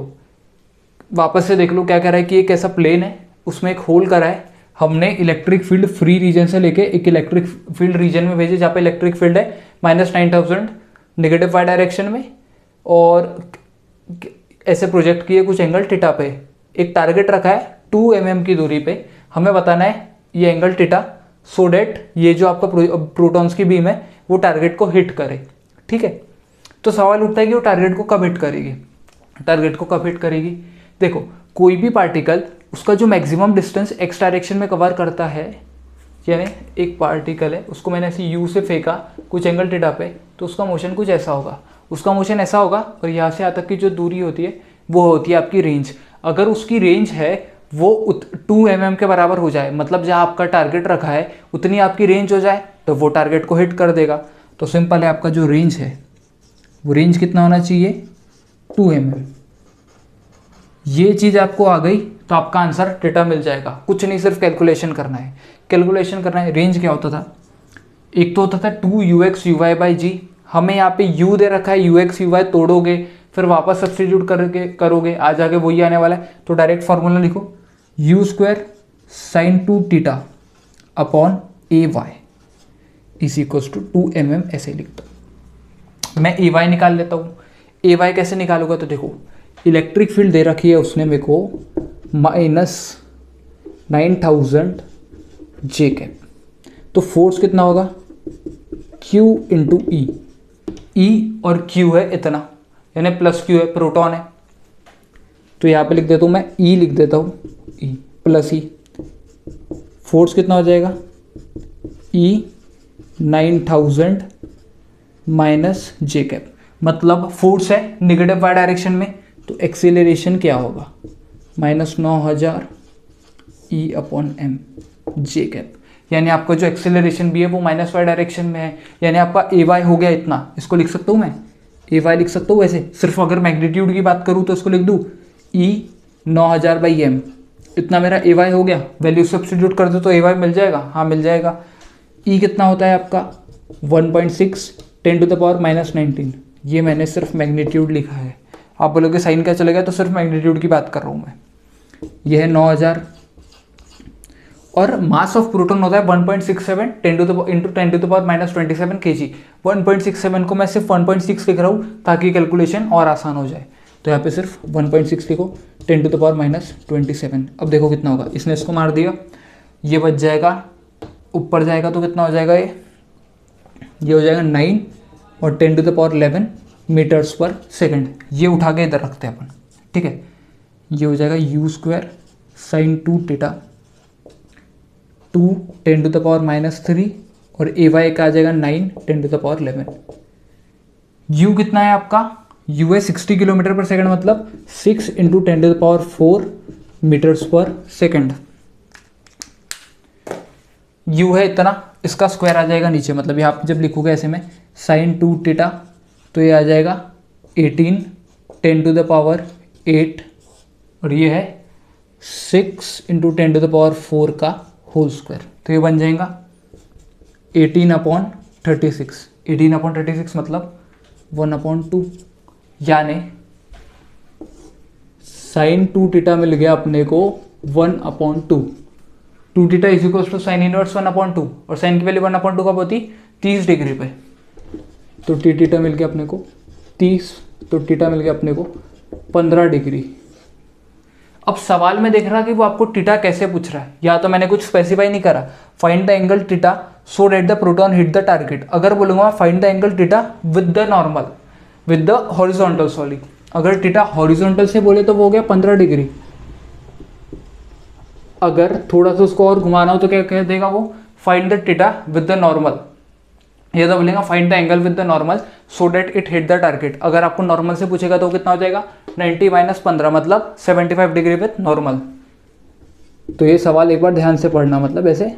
वापस से देख लो क्या कह रहा है कि एक ऐसा प्लेन है उसमें एक होल करा है, हमने इलेक्ट्रिक फील्ड फ्री रीजन से लेके एक इलेक्ट्रिक फील्ड रीजन में भेजे जहाँ पे इलेक्ट्रिक फील्ड है -9000 नेगेटिव y डायरेक्शन में, और ऐसे प्रोजेक्ट किए कुछ एंगल थीटा पे, एक टारगेट रखा है 2 mm की दूरी पे, हमें बताना है ये एंगल थीटा सो डेट ये जो आपका प्रोटॉन्स की बीम है वो टारगेट को हिट करे। ठीक है, तो सवाल उठता है कि वो टारगेट को कब हिट करेगी, टारगेट को कब हिट करेगी। देखो कोई भी पार्टिकल उसका जो मैक्सिमम डिस्टेंस x डायरेक्शन में कवर करता है, यानी एक पार्टिकल है उसको मैंने ऐसे u से फेंका कुछ एंगल थीटा पे, तो उसका मोशन कुछ ऐसा होगा, उसका मोशन ऐसा होगा, और यहाँ से यहाँ तक की जो दूरी होती है वो होती है आपकी रेंज। अगर उसकी रेंज है वो 2 mm के बराबर हो जाए, मतलब जहाँ आपका टारगेट रखा है उतनी आपकी रेंज हो जाए, तो वो टारगेट को हिट कर देगा। तो सिंपल है, आपका जो रेंज है वो रेंज कितना होना चाहिए 2 mm। ये चीज़ आपको आ गई तो आपका आंसर थीटा मिल जाएगा। कुछ नहीं, सिर्फ कैलकुलेशन करना है, कैलकुलेशन करना है। रेंज क्या होता था, एक तो होता था 2ux uy/g, हमें यहाँ पे u दे रखा है, ux uy तोड़ोगे फिर वापस सब्स्टिट्यूट करके करोगे, आज आगे वही आने वाला है। तो डायरेक्ट फार्मूला लिखो u² sin 2 theta upon ay is equals to 2 mm, ऐसे लिखता हूँ। मैं ay निकाल लेता हूँ। ay कैसे निकालूंगा, तो देखो इलेक्ट्रिक फील्ड दे रखी है उसने मेरे को -9000 जे कैप, तो फोर्स कितना होगा Q इंटू ई और Q है इतना, यानी +Q है, प्रोटॉन है, तो यहाँ पे लिख देता हूँ मैं E लिख देता हूँ E +E। फोर्स कितना हो जाएगा E 9000 माइनस जे कैप, मतलब फोर्स है नेगेटिव y डायरेक्शन में, तो एक्सीलरेशन क्या होगा -9000 E/m जे कैप, यानी आपका जो एक्सेलरेशन भी है वो -y डायरेक्शन में है, यानी आपका ay हो गया इतना। इसको लिख सकता हूँ मैं, ay लिख सकता हूँ वैसे, सिर्फ अगर मैग्नीट्यूड की बात करूँ तो इसको लिख दूँ E 9000/m, इतना मेरा ay हो गया। वैल्यू सब्स्टिट्यूट कर दो तो ay मिल जाएगा, हाँ मिल जाएगा। E कितना होता है आपका 1.6 10⁻⁻19, ये मैंने सिर्फ मैग्नीट्यूड लिखा है। आप बोलोगे साइन क्या चलेगा, तो सिर्फ मैग्नीट्यूड की बात कर रहा हूँ मैं। यह है 9000, और मास ऑफ प्रोटॉन होता है 1.67 10⁻⁻27 kg। 1.67 को मैं सिर्फ 1.6 लिख रहा हूँ ताकि कैलकुलेशन और आसान हो जाए, तो यहाँ पे सिर्फ 1.6 लिखो 10⁻⁻27। अब देखो कितना होगा, इसने इसको मार दिया, ये बच जाएगा, ऊपर जाएगा तो कितना हो जाएगा, ये हो जाएगा 9 और 10⁻11 मीटर्स पर सेकेंड। ये उठा के इधर रखते हैं अपन, ठीक है। ये हो जाएगा u² sin 2 थीटा 2 10⁻³ और ay का आ जाएगा 9 10⁻11। u कितना है आपका, u है 60 किलोमीटर पर सेकेंड, मतलब 6 × 10⁻⁴ मीटर्स पर सेकेंड। u है इतना, इसका स्क्वायर आ जाएगा नीचे, मतलब यहाँ जब लिखोगे ऐसे में sin 2 थीटा तो ये आ जाएगा 18 10⁸ और ये है 6 × 10⁻⁴ का होल स्क्वायर, तो ये बन जाएगा 18/36। 18/36 मतलब 1/2, यानी साइन 2θ मिल गया अपने को 1/2। 2θ is equal to sine inverse 1/2 और साइन की वैल्यू 1/2 कब होती 30 डिग्री पे। तो θ मिल गया अपने को 30, तो θ मिल गया अपने को 15 डिग्री। अब सवाल में देख रहा कि वो आपको थीटा कैसे पूछ रहा है, या तो मैंने कुछ स्पेसिफाई नहीं करा, find the angle theta so that the proton hit the target. अगर बोलूंगा find the angle theta with the normal, with the horizontal, sorry, अगर थीटा हॉरिजॉन्टल से बोले तो वो हो गया 15 डिग्री। अगर थोड़ा सा उसको और घुमाना हो तो क्या कह देगा वो, find the theta with the normal, ये तो बोलेगा find the angle with the normal so that it hit the target. अगर आपको नॉर्मल से पूछेगा तो कितना हो जाएगा 90 - 15 मतलब 75 डिग्री विद नॉर्मल। तो ये सवाल एक बार ध्यान से पढ़ना, मतलब ऐसे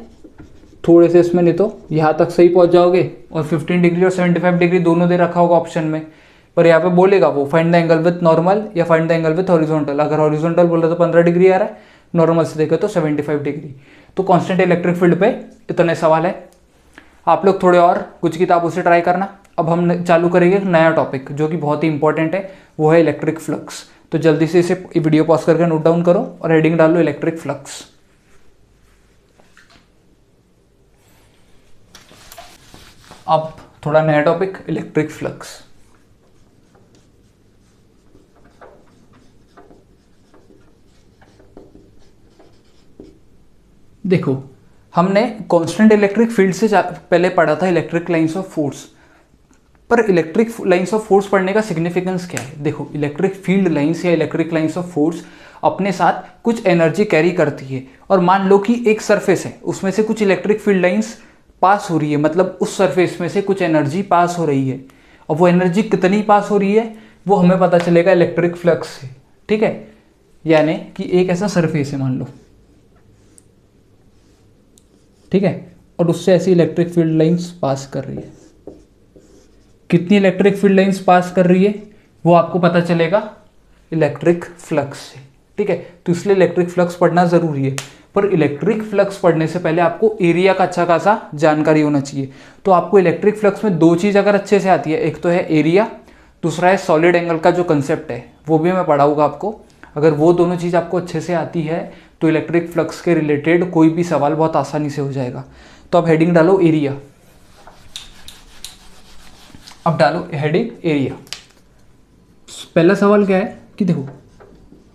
थोड़े से इसमें, नहीं तो यहाँ तक सही पहुँच जाओगे और 15 डिग्री और 75 डिग्री दोनों दे रखा होगा ऑप्शन में, पर यहाँ पे बोलेगा वो find the angle with normal या find the angle with horizontal. अगर हॉरिजॉन्टल बोल रहे तो 15 डिग्री आ रहा है, नॉर्मल से देखे तो 75 डिग्री। तो कांस्टेंट इलेक्ट्रिक फील्ड पे इतने सवाल है। आप लोग थोड़े और कुछ किताबों से ट्राई करना। अब हम चालू करेंगे एक नया टॉपिक जो कि बहुत ही इंपॉर्टेंट है, वो है इलेक्ट्रिक फ्लक्स। तो जल्दी से इसे वीडियो पॉज करके नोट डाउन करो और हेडिंग डाल लो इलेक्ट्रिक फ्लक्स। अब थोड़ा नया टॉपिक, इलेक्ट्रिक फ्लक्स। देखो, हमने कांस्टेंट इलेक्ट्रिक फील्ड से पहले पढ़ा था इलेक्ट्रिक लाइंस ऑफ फोर्स, पर इलेक्ट्रिक लाइंस ऑफ फोर्स पढ़ने का सिग्निफिकेंस क्या है। देखो, इलेक्ट्रिक फील्ड लाइंस या इलेक्ट्रिक लाइंस ऑफ फोर्स अपने साथ कुछ एनर्जी कैरी करती है, और मान लो कि एक सरफेस है, उसमें से कुछ इलेक्ट्रिक फील्ड लाइंस पास हो रही है, मतलब उस सरफेस में से कुछ एनर्जी पास हो रही है। और वो एनर्जी कितनी पास हो रही है वो हमें पता चलेगा इलेक्ट्रिक फ्लक्स से, ठीक है। यानी कि एक ऐसा सरफेस है मान लो, ठीक है, और उससे ऐसी इलेक्ट्रिक फील्ड लाइंस पास कर रही है। कितनी इलेक्ट्रिक फील्ड लाइंस पास कर रही है वो आपको पता चलेगा इलेक्ट्रिक फ्लक्स से, ठीक है। तो इसलिए इलेक्ट्रिक फ्लक्स पढ़ना जरूरी है, पर इलेक्ट्रिक फ्लक्स पढ़ने से पहले आपको एरिया का अच्छा खासा जानकारी होना चाहिए। तो आपको इलेक्ट्रिक फ्लक्स में दो चीज़ अगर अच्छे से आती है, एक तो है एरिया, दूसरा है सॉलिड एंगल का जो कंसेप्ट है वो भी मैं पढ़ाऊंगा आपको। अगर वो दोनों चीज़ आपको अच्छे से आती है तो इलेक्ट्रिक फ्लक्स के रिलेटेड कोई भी सवाल बहुत आसानी से हो जाएगा। तो अब हेडिंग डालो एरिया। अब डालो हेडिंग एरिया। पहला सवाल क्या है कि देखो,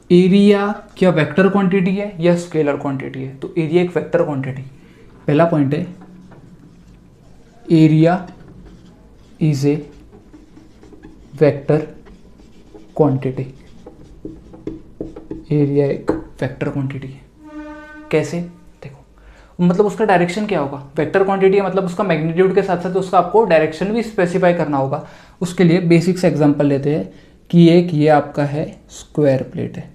एरिया क्या वेक्टर क्वांटिटी है या स्केलर क्वांटिटी है। तो एरिया एक वेक्टर क्वांटिटी, पहला पॉइंट है, area is a vector quantity. Area एक वेक्टर क्वांटिटी है। कैसे, देखो, मतलब उसका डायरेक्शन क्या होगा, वेक्टर क्वांटिटी है मतलब उसका मैग्नीट्यूड के साथ साथ उसका आपको डायरेक्शन भी स्पेसिफाई करना होगा। उसके लिए बेसिक से एग्जांपल लेते हैं कि एक ये आपका है स्क्वायर प्लेट है,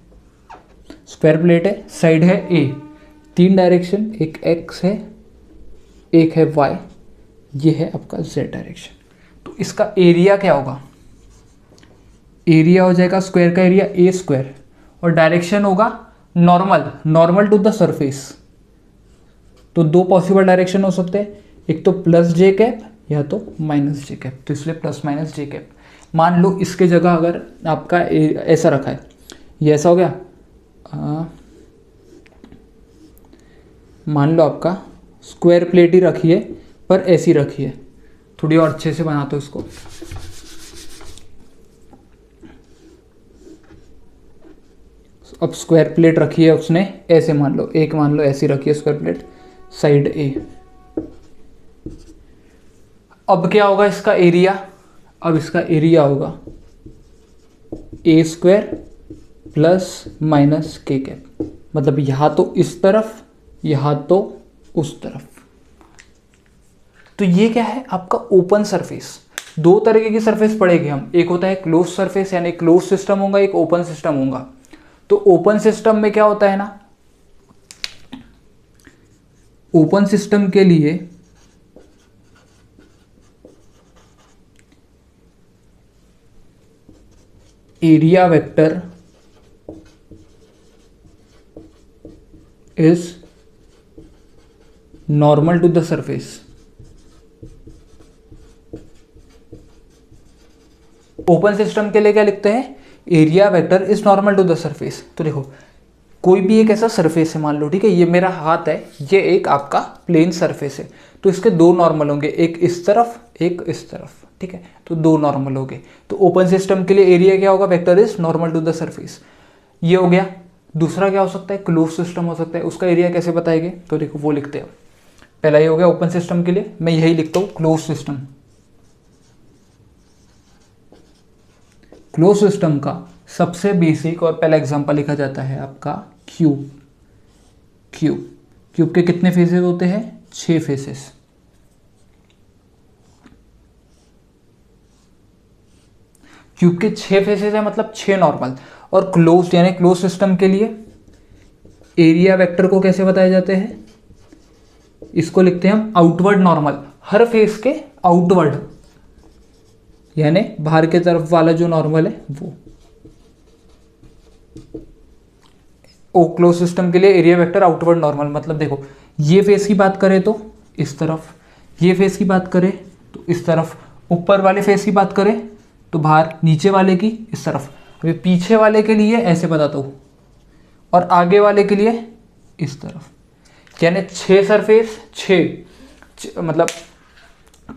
स्क्वायर प्लेट है, साइड है ए, तीन डायरेक्शन, एक एक्स है, एक है वाई, ये है आपका जेड डायरेक्शन। तो इसका एरिया क्या होगा, एरिया हो जाएगा स्क्वायर का एरिया ए स्क्वायर, और डायरेक्शन होगा normal, normal to the surface. तो दो पॉसिबल डायरेक्शन हो सकते हैं, एक तो प्लस जे कैप या तो माइनस जे कैप, तो इसलिए प्लस माइनस जे कैप। मान लो इसके जगह अगर आपका ऐसा रखा है, ये ऐसा हो गया, मान लो आपका स्क्वायर प्लेट ही रखी है पर ऐसी रखी है, थोड़ी और अच्छे से बना दो इसको। अब स्क्वायर प्लेट रखी है उसने ऐसे, मान लो एक, मान लो ऐसी रखी है स्क्वायर प्लेट साइड ए। अब क्या होगा इसका एरिया, अब इसका एरिया होगा ए स्क्वायर प्लस माइनस के कैप, मतलब यहां तो इस तरफ यहां तो उस तरफ। तो ये क्या है आपका ओपन सरफेस। दो तरीके की सरफेस पढ़ेंगे हम, एक होता है क्लोज सरफेस यानी क्लोज सिस्टम होगा, एक ओपन सिस्टम होगा। तो ओपन सिस्टम में क्या होता है ना, ओपन सिस्टम के लिए area vector is normal to the surface. Open system के लिए क्या लिखते हैं, area vector is normal to the surface. तो देखो कोई भी एक ऐसा सरफेस है, मान लो ठीक है ये मेरा हाथ है, ये एक आपका प्लेन सरफेस है, तो इसके दो नॉर्मल होंगे, एक इस तरफ एक इस तरफ, ठीक है, तो दो नॉर्मल हो गए। तो ओपन सिस्टम के लिए एरिया क्या होगा, vector is normal to the surface, ये हो गया। दूसरा क्या हो सकता है, क्लोज सिस्टम हो सकता है, उसका एरिया कैसे बताएंगे, तो देखो वो लिखते हैं। पहला ये हो गया ओपन सिस्टम के लिए, मैं यही लिखता हूं क्लोज सिस्टम। क्लोज सिस्टम का सबसे बेसिक और पहला एग्जांपल लिखा जाता है आपका क्यूब। क्यूब के कितने फेसेस होते हैं, 6 फेसेस। क्यूब के 6 फेसेस है मतलब 6 नॉर्मल। और क्लोज यानी क्लोज सिस्टम के लिए एरिया वेक्टर को कैसे बताए जाते हैं, इसको लिखते हैं हम आउटवर्ड नॉर्मल, हर फेस के आउटवर्ड यानी बाहर के तरफ वाला जो नॉर्मल है वो। ओ क्लोज सिस्टम के लिए एरिया वेक्टर आउटवर्ड नॉर्मल, मतलब देखो ये फेस की बात करें तो इस तरफ, ये फेस की बात करें तो इस तरफ, ऊपर वाले फेस की बात करें तो बाहर, नीचे वाले की इस तरफ। अभी पीछे वाले के लिए ऐसे बताता हूँ और आगे वाले के लिए इस तरफ, यानी 6 सरफेस 6 मतलब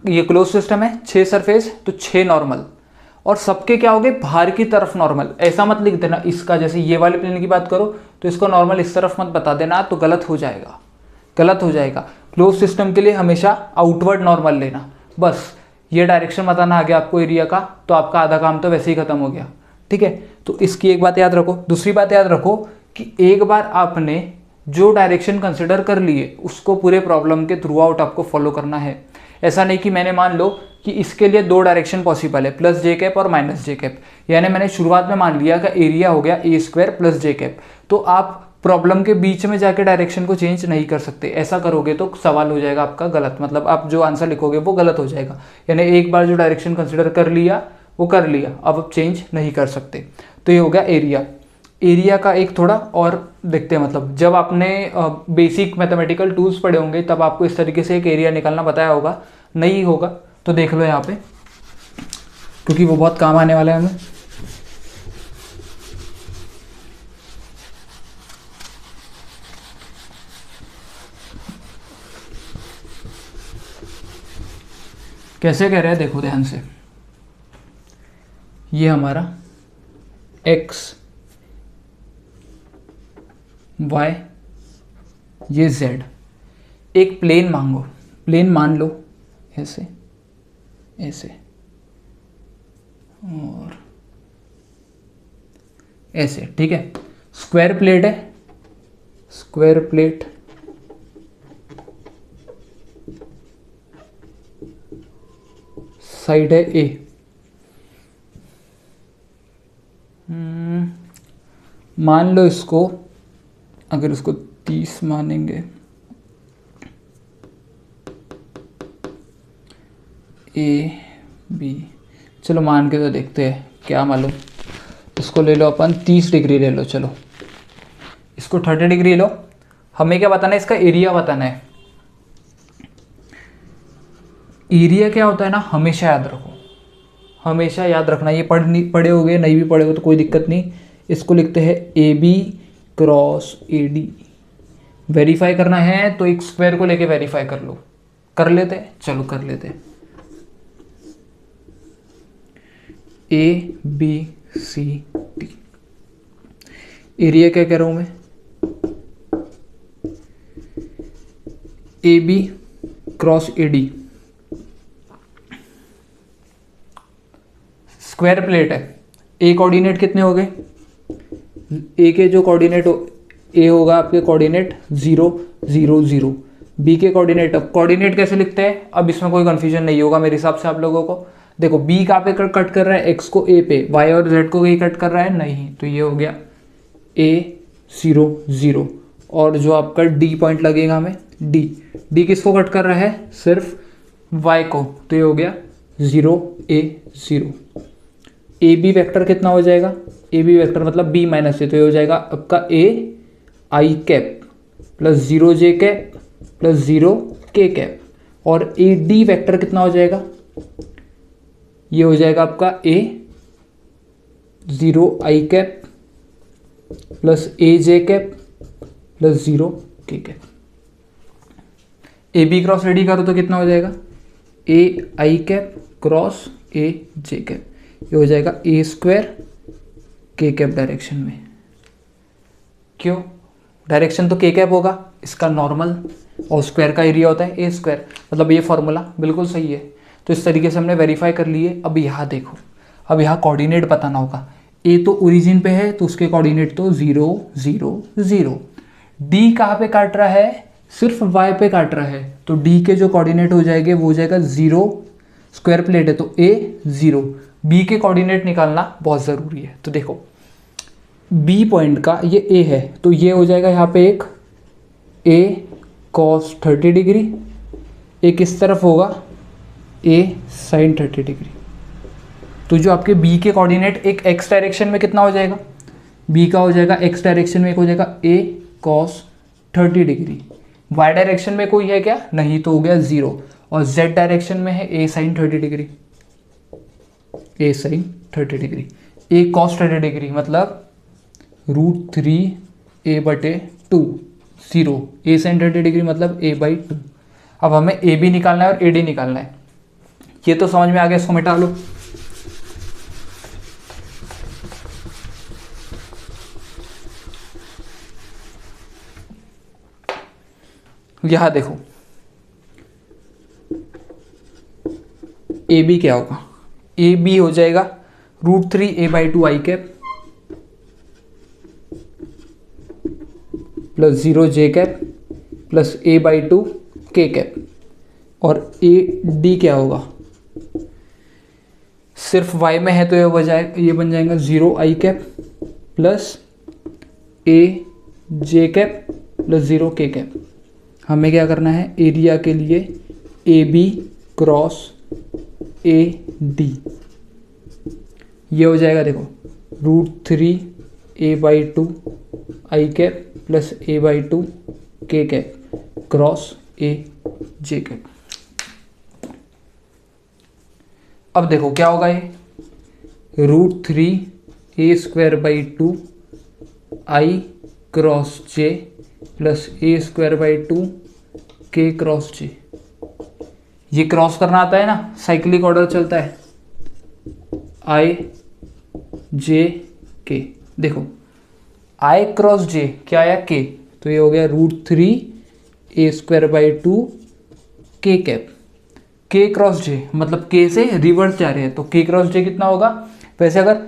ये क्लोज सिस्टम है, 6 सरफेस तो 6 नॉर्मल, और सबके क्या हो गए बाहर की तरफ नॉर्मल। ऐसा मत लिख देना इसका, जैसे ये वाले प्लेन की बात करो तो इसको नॉर्मल इस तरफ मत बता देना, तो गलत हो जाएगा, गलत हो जाएगा। क्लोज सिस्टम के लिए हमेशा आउटवर्ड नॉर्मल लेना, बस ये डायरेक्शन बताना आ गया आपको एरिया का, तो आपका आधा काम तो वैसे ही खत्म हो गया, ठीक है। तो इसकी एक बात याद रखो। दूसरी बात याद रखो कि एक बार आपने जो डायरेक्शन कंसिडर कर लिए उसको पूरे प्रॉब्लम के थ्रू आउट आपको फॉलो करना है। ऐसा नहीं कि मैंने मान लो कि इसके लिए 2 डायरेक्शन पॉसिबल है, प्लस जे कैप और माइनस जे कैप, यानी मैंने शुरुआत में मान लिया कि एरिया हो गया ए स्क्वायर प्लस जे कैप, तो आप प्रॉब्लम के बीच में जाके डायरेक्शन को चेंज नहीं कर सकते। ऐसा करोगे तो सवाल हो जाएगा आपका गलत, मतलब आप जो आंसर लिखोगे वो गलत हो जाएगा। यानी एक बार जो डायरेक्शन कंसिडर कर लिया वो कर लिया, अब आप चेंज नहीं कर सकते। तो ये हो गया एरिया। एरिया का एक थोड़ा और देखते हैं, मतलब जब आपने बेसिक मैथमेटिकल टूल्स पढ़े होंगे तब आपको इस तरीके से एक एरिया निकालना बताया होगा, नहीं होगा तो देख लो यहाँ पे, क्योंकि वो बहुत काम आने वाला है हमें। कैसे कह रहे हैं देखो ध्यान से, ये हमारा x y ये z, एक प्लेन मांगो, प्लेन मान लो ऐसे ऐसे और ऐसे, ठीक है। स्क्वायर प्लेट है, स्क्वायर प्लेट साइड है ए, मान लो इसको, अगर उसको 30 मानेंगे, ए बी, चलो मान के तो देखते हैं क्या मालूम। इसको ले लो अपन 30 डिग्री ले लो, चलो इसको 30 डिग्री लो। हमें क्या बताना है, इसका एरिया बताना है। एरिया क्या होता है ना, हमेशा याद रखो, हमेशा याद रखना। ये पढ़े होगे, नहीं भी पढ़े हो तो कोई दिक्कत नहीं। इसको लिखते हैं a B cross a d. Verify करना है तो एक स्क्वायर को लेके वेरीफाई कर लो, कर लेते हैं, चलो कर लेते हैं। A b c d, area क्या कह रहा हूं मैं, a B cross a d. Square plate है, ए कोऑर्डिनेट कितने हो गए, ए के जो कोऑर्डिनेट ए होगा आपके कोऑर्डिनेट 0 0 0, बी के कोऑर्डिनेट, अब कोऑर्डिनेट कैसे लिखते हैं, अब इसमें कोई कंफ्यूजन नहीं होगा मेरे हिसाब से आप लोगों को। देखो बी कहाँ पे कट कर रहा है, एक्स को ए पे, वाई और जेड को कहीं कट कर रहा है नहीं, तो ये हो गया ए 0 0, और जो आपका डी पॉइंट लगेगा हमें, डी किसको कट कर रहा है, सिर्फ वाई को, तो ये हो गया 0 A 0। ए बी वैक्टर कितना हो जाएगा, ए बी वैक्टर मतलब बी माइनस ए, तो ये हो जाएगा आपका ए I cap plus 0 J cap plus 0 K cap, और ए डी वैक्टर कितना हो जाएगा, ये हो जाएगा आपका A 0 I cap plus A J cap plus 0 K cap. A B cross ready करो तो कितना हो जाएगा, A I cap cross A J cap, ये हो जाएगा A square K cap direction में। क्यों, डायरेक्शन तो के कैप होगा, इसका नॉर्मल और स्क्वायर का एरिया होता है ए स्क्वायर, मतलब ये फॉर्मूला बिल्कुल सही है। तो इस तरीके से हमने वेरीफाई कर लिए। अब यहाँ देखो, अब यहाँ कोऑर्डिनेट बताना होगा। ए तो ओरिजिन पे है तो उसके कोऑर्डिनेट तो 0 0 0। डी कहाँ पे काट रहा है, सिर्फ वाई पे काट रहा है, तो डी के जो कोऑर्डिनेट हो जाएंगे वो हो जाएगा 0, स्क्वायर प्लेट है तो ए 0। बी के कोऑर्डिनेट निकालना बहुत ज़रूरी है। तो देखो बी पॉइंट का ये ए है तो ये हो जाएगा यहाँ पे एक ए कॉस 30 डिग्री, एक इस तरफ होगा ए साइन 30 डिग्री। तो जो आपके बी के कोऑर्डिनेट एक एक्स डायरेक्शन में कितना हो जाएगा, बी का हो जाएगा एक्स डायरेक्शन में एक हो जाएगा ए कॉस 30 डिग्री। वाई डायरेक्शन में कोई है क्या, नहीं, तो हो गया 0। और जेड डायरेक्शन में है ए साइन 30 डिग्री, ए साइन 30 डिग्री। ए कॉस 30 डिग्री मतलब √3a/2, 0। ए साइन 30 डिग्री मतलब a/2। अब हमें ए बी निकालना है और ए डी निकालना है। ये तो समझ में आ गया, इसको मिटा लो। यहां देखो ए बी क्या होगा, ए बी हो जाएगा √3a/2 आई कैप प्लस 0 जे कैप प्लस a/2 के कैप। और ए डी क्या होगा, सिर्फ y में है तो ये बन जाएगा 0 I cap plus A J cap plus 0 K cap. हमें क्या करना है, एरिया के लिए a B cross a d, ये हो जाएगा देखो √3a/2 आई कैप प्लस a/2 के cap cross A J cap. अब देखो क्या होगा, ये √3a² 2 i cross J plus a² 2 के क्रॉस जे। ये क्रॉस करना आता है ना, साइक्लिक ऑर्डर चलता है i j k। देखो i क्रॉस j क्या आया k, तो ये हो गया √3a² 2 के कैप। k क्रॉस j मतलब k से रिवर्स जा रहे हैं तो k क्रॉस j कितना होगा। वैसे अगर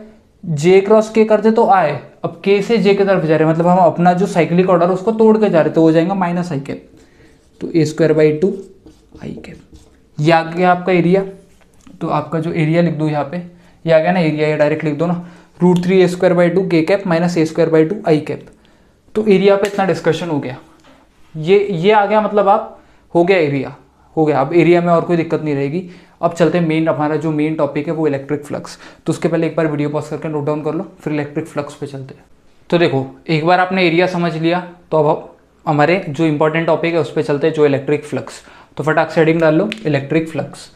j क्रॉस k करते तो आए, अब k से j की तरफ जा रहे हैं मतलब हम अपना जो साइक्लिक ऑर्डर उसको तोड़ के जा रहे हैं, तो हो जाएगा माइनस आई कैप, तो a² 2 आई कैप। ये आ गया आपका एरिया। तो आपका जो एरिया लिख दो यहाँ पे, ये आ गया ना एरिया, ये डायरेक्ट लिख दो ना, √3a² 2 के कैप माइनस a² 2 आई कैप। तो एरिया पे इतना डिस्कशन हो गया, ये आ गया, मतलब आप हो गया एरिया, हो गया। अब एरिया में और कोई दिक्कत नहीं रहेगी। अब चलते हैं मेन, हमारा जो मेन टॉपिक है वो इलेक्ट्रिक फ्लक्स। तो उसके पहले एक बार वीडियो पॉज करके नोट डाउन कर लो, फिर इलेक्ट्रिक फ्लक्स पे चलते हैं। तो देखो एक बार आपने एरिया समझ लिया तो अब हमारे जो इंपॉर्टेंट टॉपिक है उस पर चलते हैं, जो इलेक्ट्रिक फ्लक्स। तो फटाक से हेडिंग डाल लो, इलेक्ट्रिक फ्लक्स।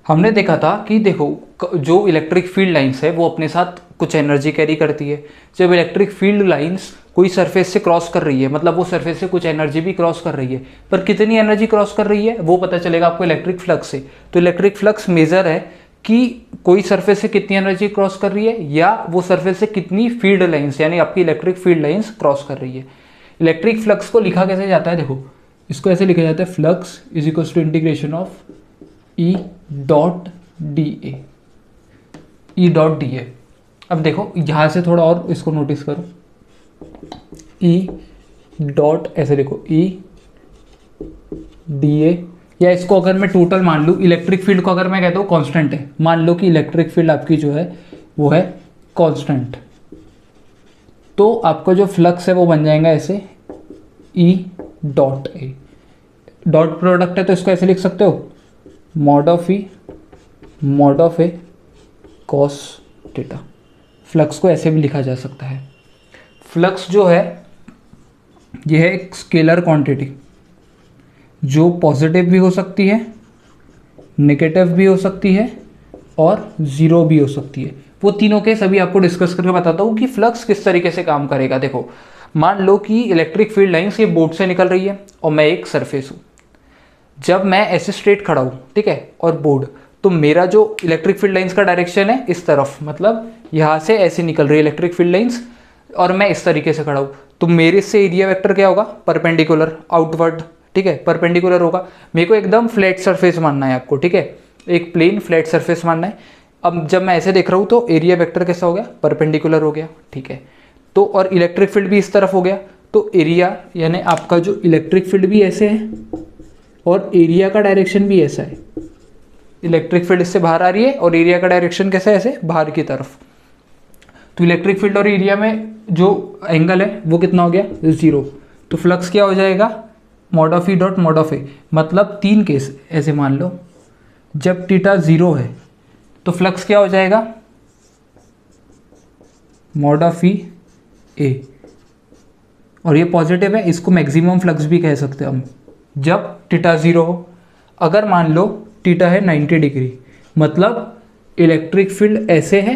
हमने देखा था कि देखो जो इलेक्ट्रिक फील्ड लाइंस है वो अपने साथ कुछ एनर्जी कैरी करती है। जब इलेक्ट्रिक फील्ड लाइंस कोई सरफेस से क्रॉस कर रही है, मतलब वो सरफेस से कुछ एनर्जी भी क्रॉस कर रही है, पर कितनी एनर्जी क्रॉस कर रही है वो पता चलेगा आपको इलेक्ट्रिक फ्लक्स से। तो इलेक्ट्रिक फ्लक्स मेजर है कि कोई सरफेस से कितनी एनर्जी क्रॉस कर रही है या वो सरफेस से कितनी फील्ड लाइंस यानी आपकी इलेक्ट्रिक फील्ड लाइंस क्रॉस कर रही है। इलेक्ट्रिक फ्लक्स को लिखा कैसे जाता है, देखो इसको ऐसे लिखा जाता है, flux is equal to integration of E dot d a, e dot d a. अब देखो यहाँ से थोड़ा और इसको नोटिस करो, ई डॉट ऐसे देखो ई डी ए, या इसको अगर मैं टोटल मान लूँ, इलेक्ट्रिक फील्ड को अगर मैं कहता हूँ कांस्टेंट है, मान लो कि इलेक्ट्रिक फील्ड आपकी जो है वो है कांस्टेंट, तो आपका जो फ्लक्स है वो बन जाएगा ऐसे E dot A. Dot product है तो इसको ऐसे लिख सकते हो, mod of E mod of A cos theta. Flux को ऐसे भी लिखा जा सकता है। फ्लक्स जो है ये है एक स्केलर क्वांटिटी, जो पॉजिटिव भी हो सकती है, नेगेटिव भी हो सकती है और ज़ीरो भी हो सकती है। वो तीनों केस अभी आपको डिस्कस करके बताता हूँ कि फ्लक्स किस तरीके से काम करेगा। देखो, मान लो कि इलेक्ट्रिक फील्ड लाइन्स ये बोर्ड से निकल रही है और मैं एक सरफेस हूँ। जब मैं ऐसे स्ट्रेट खड़ा हूँ, ठीक है, और बोर्ड, तो मेरा जो इलेक्ट्रिक फील्ड लाइन्स का डायरेक्शन है इस तरफ, मतलब यहाँ से ऐसे निकल रही है इलेक्ट्रिक फील्ड लाइन्स और मैं इस तरीके से खड़ा हूँ, तो मेरे से एरिया वेक्टर क्या होगा, परपेंडिकुलर आउटवर्ड, ठीक है, परपेंडिकुलर होगा। मेरे को एकदम फ्लैट सरफेस मानना है आपको, ठीक है, एक प्लेन फ्लैट सरफेस मानना है। अब जब मैं ऐसे देख रहा हूँ तो एरिया वेक्टर कैसा हो गया, परपेंडिकुलर हो गया, ठीक है। तो और इलेक्ट्रिक फील्ड भी इस तरफ हो गया, तो एरिया यानी आपका जो इलेक्ट्रिक फील्ड भी ऐसे है और एरिया का डायरेक्शन भी ऐसा है। इलेक्ट्रिक फील्ड इससे बाहर आ रही है और एरिया का डायरेक्शन कैसा है, ऐसे बाहर की तरफ। तो इलेक्ट्रिक फील्ड और एरिया में जो एंगल है वो कितना हो गया, 0। तो फ्लक्स क्या हो जाएगा, mod of E dot mod of A. मतलब तीन केस ऐसे मान लो, जब थीटा 0 है तो फ्लक्स क्या हो जाएगा, मॉड ऑफ ई ए, और ये पॉजिटिव है, इसको मैक्सिमम फ्लक्स भी कह सकते हैं हम जब थीटा 0 हो। अगर मान लो थीटा है 90 डिग्री, मतलब इलेक्ट्रिक फील्ड ऐसे है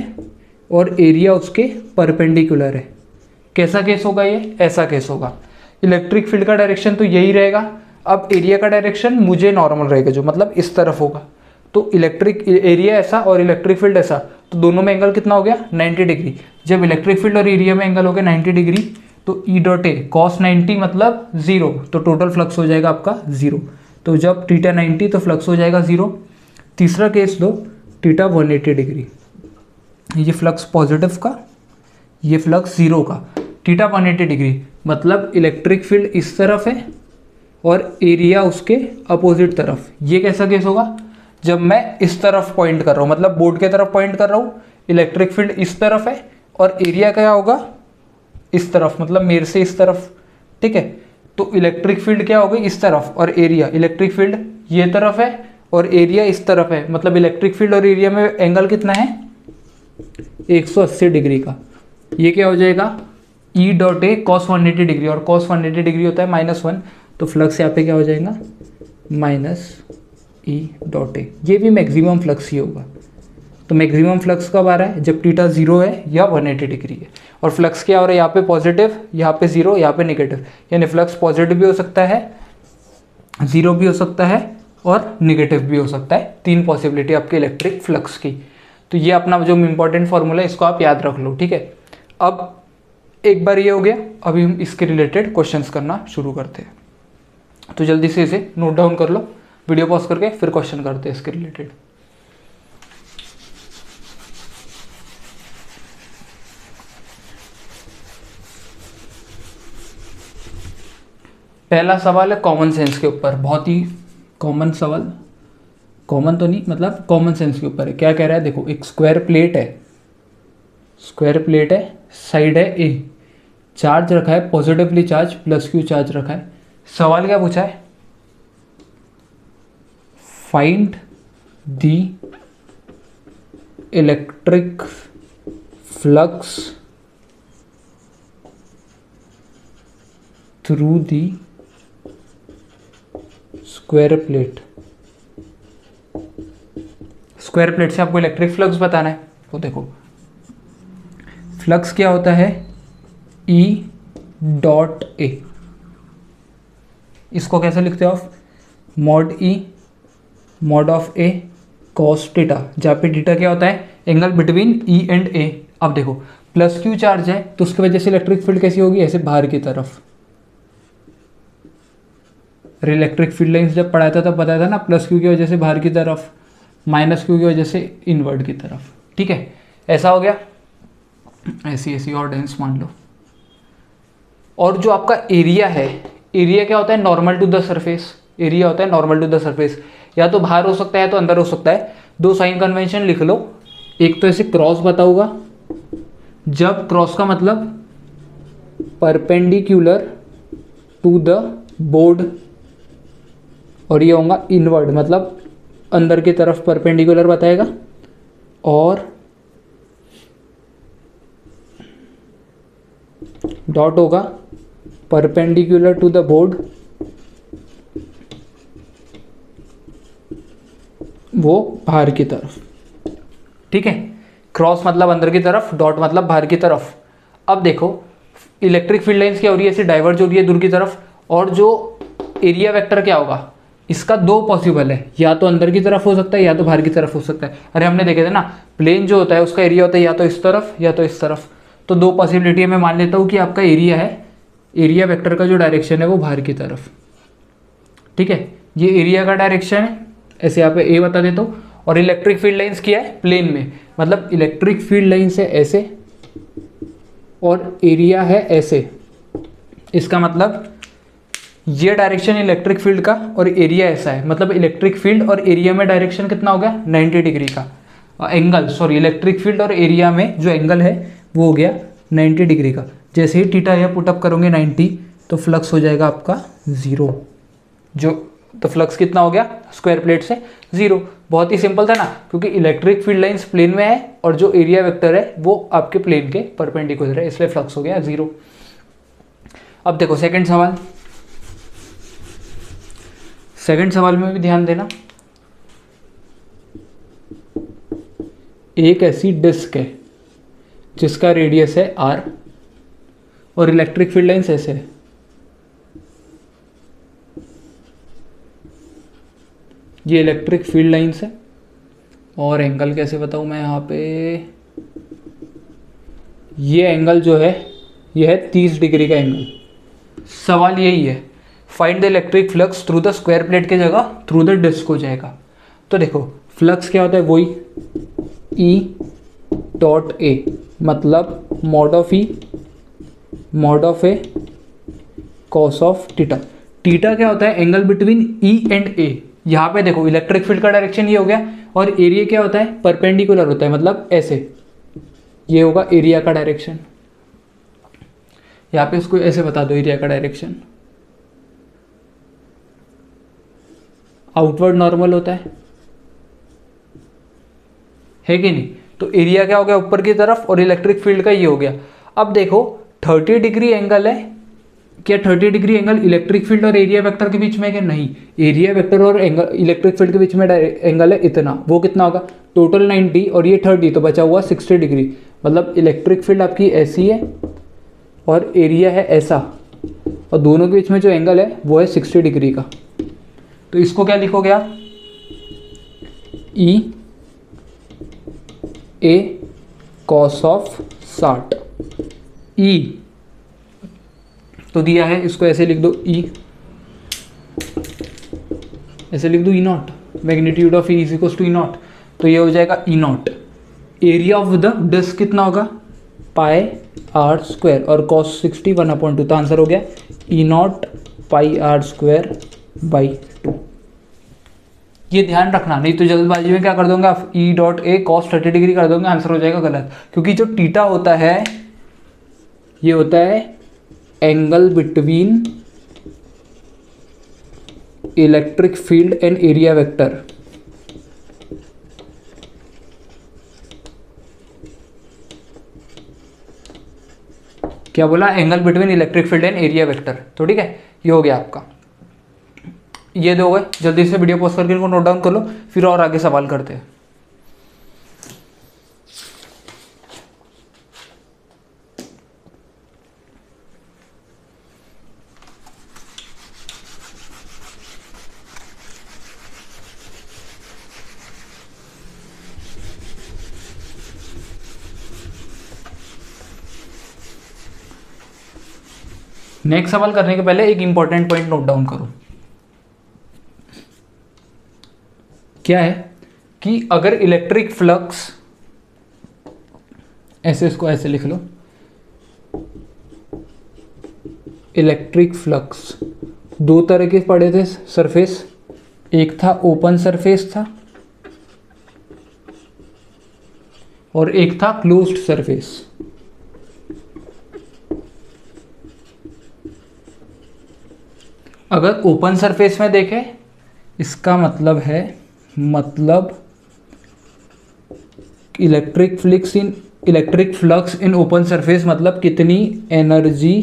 और एरिया उसके परपेंडिकुलर है। कैसा केस होगा ये, ऐसा केस होगा। इलेक्ट्रिक फील्ड का डायरेक्शन तो यही रहेगा, अब एरिया का डायरेक्शन मुझे नॉर्मल रहेगा, जो मतलब इस तरफ होगा। तो इलेक्ट्रिक एरिया ऐसा और इलेक्ट्रिक फील्ड ऐसा, तो दोनों में एंगल कितना हो गया, 90 डिग्री। जब इलेक्ट्रिक फील्ड और एरिया में एंगल हो गया 90 डिग्री, तो ई डॉट ए कॉस 90 मतलब 0, तो टोटल फ्लक्स हो जाएगा आपका 0। तो जब थीटा 90 तो फ्लक्स हो जाएगा 0। तीसरा केस दो, थीटा 180 डिग्री, ये फ्लक्स पॉजिटिव का, ये फ्लक्स 0 का। थीटा 180 डिग्री मतलब इलेक्ट्रिक फील्ड इस तरफ है और एरिया उसके अपोजिट तरफ। ये कैसा केस होगा, जब मैं इस तरफ पॉइंट कर रहा हूँ, मतलब बोर्ड के तरफ पॉइंट कर रहा हूँ, इलेक्ट्रिक फील्ड इस तरफ है और एरिया क्या होगा, इस तरफ, मतलब मेरे से इस तरफ, ठीक है। तो इलेक्ट्रिक फील्ड क्या होगी, इस तरफ, और एरिया, इलेक्ट्रिक फील्ड ये तरफ है और एरिया इस तरफ है, मतलब इलेक्ट्रिक फील्ड और एरिया में एंगल कितना है, 180 डिग्री का। ये क्या हो जाएगा, E dot A cos 180 degree, और कॉस 180 डिग्री होता है -1, तो फ्लक्स यहाँ पे क्या हो जाएगा, माइनस ई डॉट ए। ये भी मैक्सिमम फ्लक्स ही होगा। तो मैक्सिमम फ्लक्स कब आ रहा है, जब थीटा 0 है या 180 डिग्री है। और फ्लक्स क्या हो रहा है, यहाँ पे पॉजिटिव, यहाँ पे 0, यहाँ पे नेगेटिव, यानी फ्लक्स पॉजिटिव भी हो सकता है, 0 भी हो सकता है और नेगेटिव भी हो सकता है। तीन पॉसिबिलिटी आपके इलेक्ट्रिक फ्लक्स की। तो ये अपना जो इंपॉर्टेंट फॉर्मूला है इसको आप याद रख लो, ठीक है। अब एक बार ये हो गया, अभी हम इसके रिलेटेड क्वेश्चंस करना शुरू करते हैं। तो जल्दी से इसे नोट डाउन कर लो, वीडियो पॉज करके फिर क्वेश्चन करते हैं इसके रिलेटेड। पहला सवाल है कॉमन सेंस के ऊपर, बहुत ही कॉमन सवाल, कॉमन तो नहीं मतलब कॉमन सेंस के ऊपर है। क्या कह रहा है, देखो एक स्क्वायर प्लेट है, स्क्वायर प्लेट है, साइड है ए, चार्ज रखा है पॉजिटिवली चार्ज +q चार्ज रखा है। सवाल क्या पूछा है, find the electric flux through the square plate. Square plate से आपको इलेक्ट्रिक फ्लक्स बताना है। तो देखो फ्लक्स क्या होता है, E डॉट ए, इसको कैसे लिखते हो आप, mod E mod of A cos theta, जहाँ पे थीटा क्या होता है, angle between E and A। अब देखो +q चार्ज है तो उसकी वजह से इलेक्ट्रिक फील्ड कैसी होगी, ऐसे बाहर की तरफ। इलेक्ट्रिक फील्ड लाइंस जब पढ़ाया था तब बताया था ना, +q की वजह से बाहर की तरफ, -q की वजह से इनवर्ड की तरफ, ठीक है। ऐसा हो गया, ऐसी और डेंस मान लो। और जो आपका एरिया है, एरिया क्या होता है, normal to the surface, area होता है नॉर्मल टू द सरफेस, या तो बाहर हो सकता है तो अंदर हो सकता है। दो साइन कन्वेंशन लिख लो, एक तो ऐसे क्रॉस बताऊंगा, जब क्रॉस का मतलब परपेंडिकुलर टू द बोर्ड, और ये होगा इनवर्ड मतलब अंदर की तरफ परपेंडिकुलर बताएगा, और डॉट होगा परपेंडिकुलर टू द बोर्ड वो बाहर की तरफ, ठीक है। क्रॉस मतलब अंदर की तरफ, डॉट मतलब बाहर की तरफ। अब देखो इलेक्ट्रिक फील्ड लाइंस क्या हो रही है, ऐसे डाइवर्ज हो रही है दूर की तरफ, और जो एरिया वेक्टर क्या होगा, इसका दो पॉसिबल है, या तो अंदर की तरफ हो सकता है या तो बाहर की तरफ हो सकता है। अरे हमने देखे थे ना, प्लेन जो होता है उसका एरिया होता है या तो इस तरफ या तो इस तरफ। तो दो पॉसिबिलिटी है, मैं मान लेता हूँ कि आपका एरिया है, एरिया वेक्टर का जो डायरेक्शन है वो बाहर की तरफ, ठीक है। ये एरिया का डायरेक्शन है, ऐसे यहाँ पे ए बता देता हूँ। और इलेक्ट्रिक फील्ड लाइंस क्या है, प्लेन में, मतलब इलेक्ट्रिक फील्ड लाइंस है ऐसे और एरिया है ऐसे। इसका मतलब ये डायरेक्शन इलेक्ट्रिक फील्ड का और एरिया ऐसा है, मतलब इलेक्ट्रिक फील्ड और एरिया में डायरेक्शन कितना हो गया, 90 डिग्री का एंगल, सॉरी इलेक्ट्रिक फील्ड और एरिया में जो एंगल है वो हो गया 90 डिग्री का। जैसे ही थीटा या पुटअप करोगे 90, तो फ्लक्स हो जाएगा आपका 0। जो तो फ्लक्स कितना हो गया स्क्वायर प्लेट से 0। बहुत ही सिंपल था ना, क्योंकि इलेक्ट्रिक फील्ड लाइंस प्लेन में है और जो एरिया वेक्टर है वो आपके प्लेन के परपेंडिकुलर है, इसलिए फ्लक्स हो गया 0। अब देखो सेकंड सवाल, सेकंड सवाल में भी ध्यान देना। एक ऐसी डिस्क है जिसका रेडियस है r और इलेक्ट्रिक फील्ड लाइंस ऐसे है। ये इलेक्ट्रिक फील्ड लाइंस है और एंगल कैसे बताऊं मैं यहाँ पे, ये एंगल जो है ये है 30 डिग्री का एंगल। सवाल यही है, find the electric flux through the square plate की जगह थ्रू द डिस्क हो जाएगा। तो देखो फ्लक्स क्या होता है, वही ई डॉट ए, मतलब mod of A cos of theta. Theta क्या होता है, एंगल बिटवीन ई एंड ए। यहाँ पे देखो इलेक्ट्रिक फील्ड का डायरेक्शन ये हो गया, और एरिया क्या होता है, परपेंडिकुलर होता है, मतलब ऐसे, ये होगा एरिया का डायरेक्शन। यहाँ पे इसको ऐसे बता दो, एरिया का डायरेक्शन आउटवर्ड नॉर्मल होता है कि नहीं। तो एरिया क्या हो गया ऊपर की तरफ, और इलेक्ट्रिक फील्ड का ये हो गया। अब देखो 30 डिग्री एंगल है, क्या 30 डिग्री एंगल इलेक्ट्रिक फील्ड और एरिया वेक्टर के बीच में है क्या, नहीं। एरिया वेक्टर और एंगल इलेक्ट्रिक फील्ड के बीच में एंगल है इतना, वो कितना होगा टोटल 90 और ये 30, तो बचा हुआ 60 डिग्री। मतलब इलेक्ट्रिक फील्ड आपकी ऐसी है और एरिया है ऐसा, और दोनों के बीच में जो एंगल है वो है 60 डिग्री का। तो इसको क्या लिखोगे आप, ई ए कॉस ऑफ 60। ई तो दिया है, इसको ऐसे लिख दो, ई ऐसे लिख दो, E naught, magnitude of E is equal to E naught. तो ये हो जाएगा E naught. Area of the disc कितना होगा, पाई आर स्क्वायर, और कॉस 60 1/2, तो आंसर हो गया E naught pi are square by 2। ये ध्यान रखना, नहीं तो जल्दबाजी में क्या कर दोगे आप, E dot A cos 30 degree कर दोगे, आंसर हो जाएगा गलत। क्योंकि जो टीटा होता है ये होता है angle between electric field and area vector. क्या बोला, angle between electric field and area vector. तो ठीक है, ये हो गया आपका। ये दो गए, जल्दी से वीडियो पॉज करके इनको नोट डाउन कर लो, फिर और आगे सवाल करते हैं। नेक्स्ट सवाल करने के पहले एक इंपॉर्टेंट पॉइंट नोट डाउन करो। क्या है कि अगर इलेक्ट्रिक फ्लक्स, ऐसे इसको ऐसे लिख लो, इलेक्ट्रिक फ्लक्स दो तरह के पड़े थे सरफेस, एक था ओपन सरफेस था और एक था क्लोज्ड सरफेस। अगर ओपन सरफेस में देखें, इसका मतलब है, मतलब electric flux in open surface, मतलब कितनी एनर्जी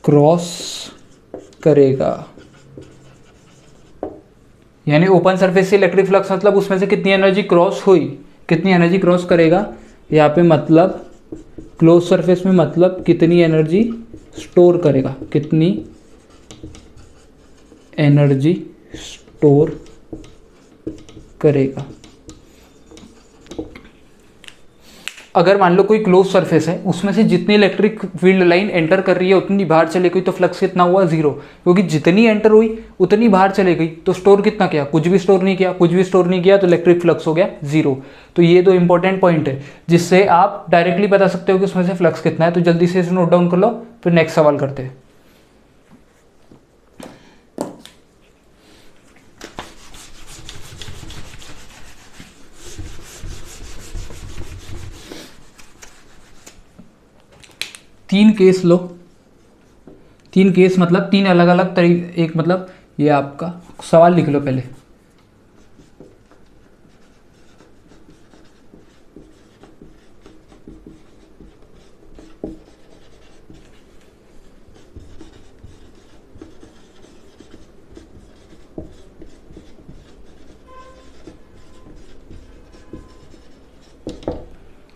क्रॉस करेगा, यानी ओपन सरफेस से इलेक्ट्रिक फ्लक्स मतलब उसमें से कितनी एनर्जी क्रॉस हुई, कितनी एनर्जी क्रॉस करेगा यहाँ पे, मतलब क्लोज सरफेस में मतलब कितनी एनर्जी स्टोर करेगा, कितनी एनर्जी स्टोर करेगा। अगर मान लो कोई क्लोज सरफेस है, उसमें से जितनी इलेक्ट्रिक फील्ड लाइन एंटर कर रही है उतनी बाहर चले गई, तो फ्लक्स कितना हुआ, 0, क्योंकि जितनी एंटर हुई उतनी बाहर चले गई। तो स्टोर कितना किया, कुछ भी स्टोर नहीं किया, कुछ भी स्टोर नहीं किया, तो इलेक्ट्रिक फ्लक्स हो गया 0। तो ये दो इंपॉर्टेंट पॉइंट है जिससे आप डायरेक्टली बता सकते हो कि उसमें से फ्लक्स कितना है। तो जल्दी से इसे नोट डाउन कर लो, फिर नेक्स्ट सवाल करते हैं। तीन केस लो, तीन केस मतलब तीन अलग अलग तरीके, एक मतलब ये आपका सवाल लिख लो पहले।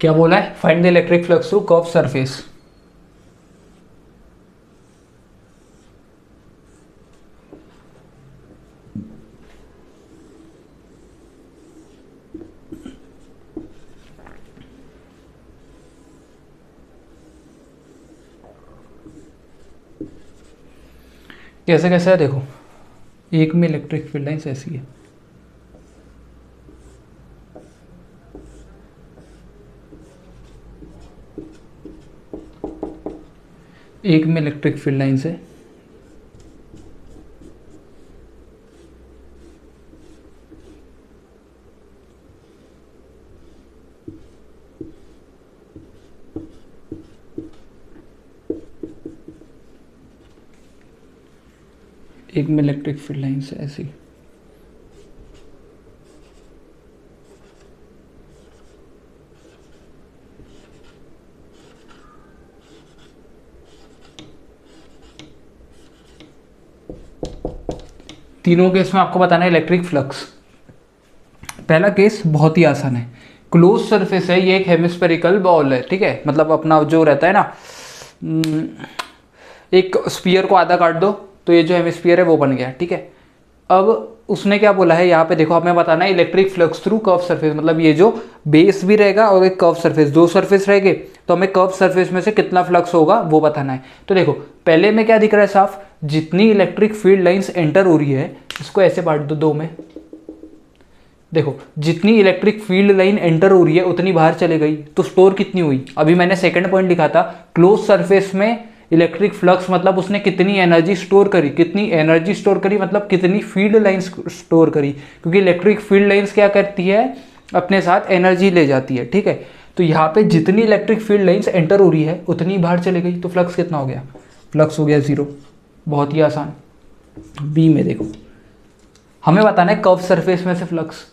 क्या बोला है, find the electric flux through curve surface. कैसे कैसे है देखो, एक में इलेक्ट्रिक फील्ड लाइन्स ऐसी है, एक में इलेक्ट्रिक फील्ड लाइन्स है, एक में इलेक्ट्रिक फील्ड लाइन्स है ऐसी। तीनों केस में आपको बताना है इलेक्ट्रिक फ्लक्स। पहला केस बहुत ही आसान है, क्लोज सरफेस है, ये एक हेमिस्फेरिकल बॉल है, ठीक है, मतलब अपना जो रहता है ना, एक स्फीयर को आधा काट दो तो ये जो हेमिस्फीयर है वो बन गया, ठीक है। अब उसने क्या बोला है यहाँ पे देखो, हमें बताना है electric flux through curve surface, मतलब ये जो बेस भी रहेगा और एक कर्व सरफेस, दो सरफेस रहेंगे, तो हमें कर्व सरफेस में से कितना फ्लक्स होगा वो बताना है। तो देखो पहले में क्या दिख रहा है साफ, जितनी इलेक्ट्रिक फील्ड लाइंस एंटर हो रही है, इसको ऐसे बांट दो दो में, देखो जितनी इलेक्ट्रिक फील्ड लाइन एंटर हो रही है उतनी बाहर चले गई, तो स्टोर कितनी हुई। अभी मैंने सेकंड पॉइंट लिखा था, क्लोज सरफेस में इलेक्ट्रिक फ्लक्स मतलब उसने कितनी एनर्जी स्टोर करी, कितनी एनर्जी स्टोर करी मतलब कितनी फील्ड लाइंस स्टोर करी, क्योंकि इलेक्ट्रिक फील्ड लाइंस क्या करती है, अपने साथ एनर्जी ले जाती है, ठीक है। तो यहाँ पे जितनी इलेक्ट्रिक फील्ड लाइंस एंटर हो रही है उतनी बाहर चले गई, तो फ्लक्स कितना हो गया, फ्लक्स हो गया 0। बहुत ही आसान। बी में देखो, हमें बताना है कर्व सरफेस में से फ्लक्स,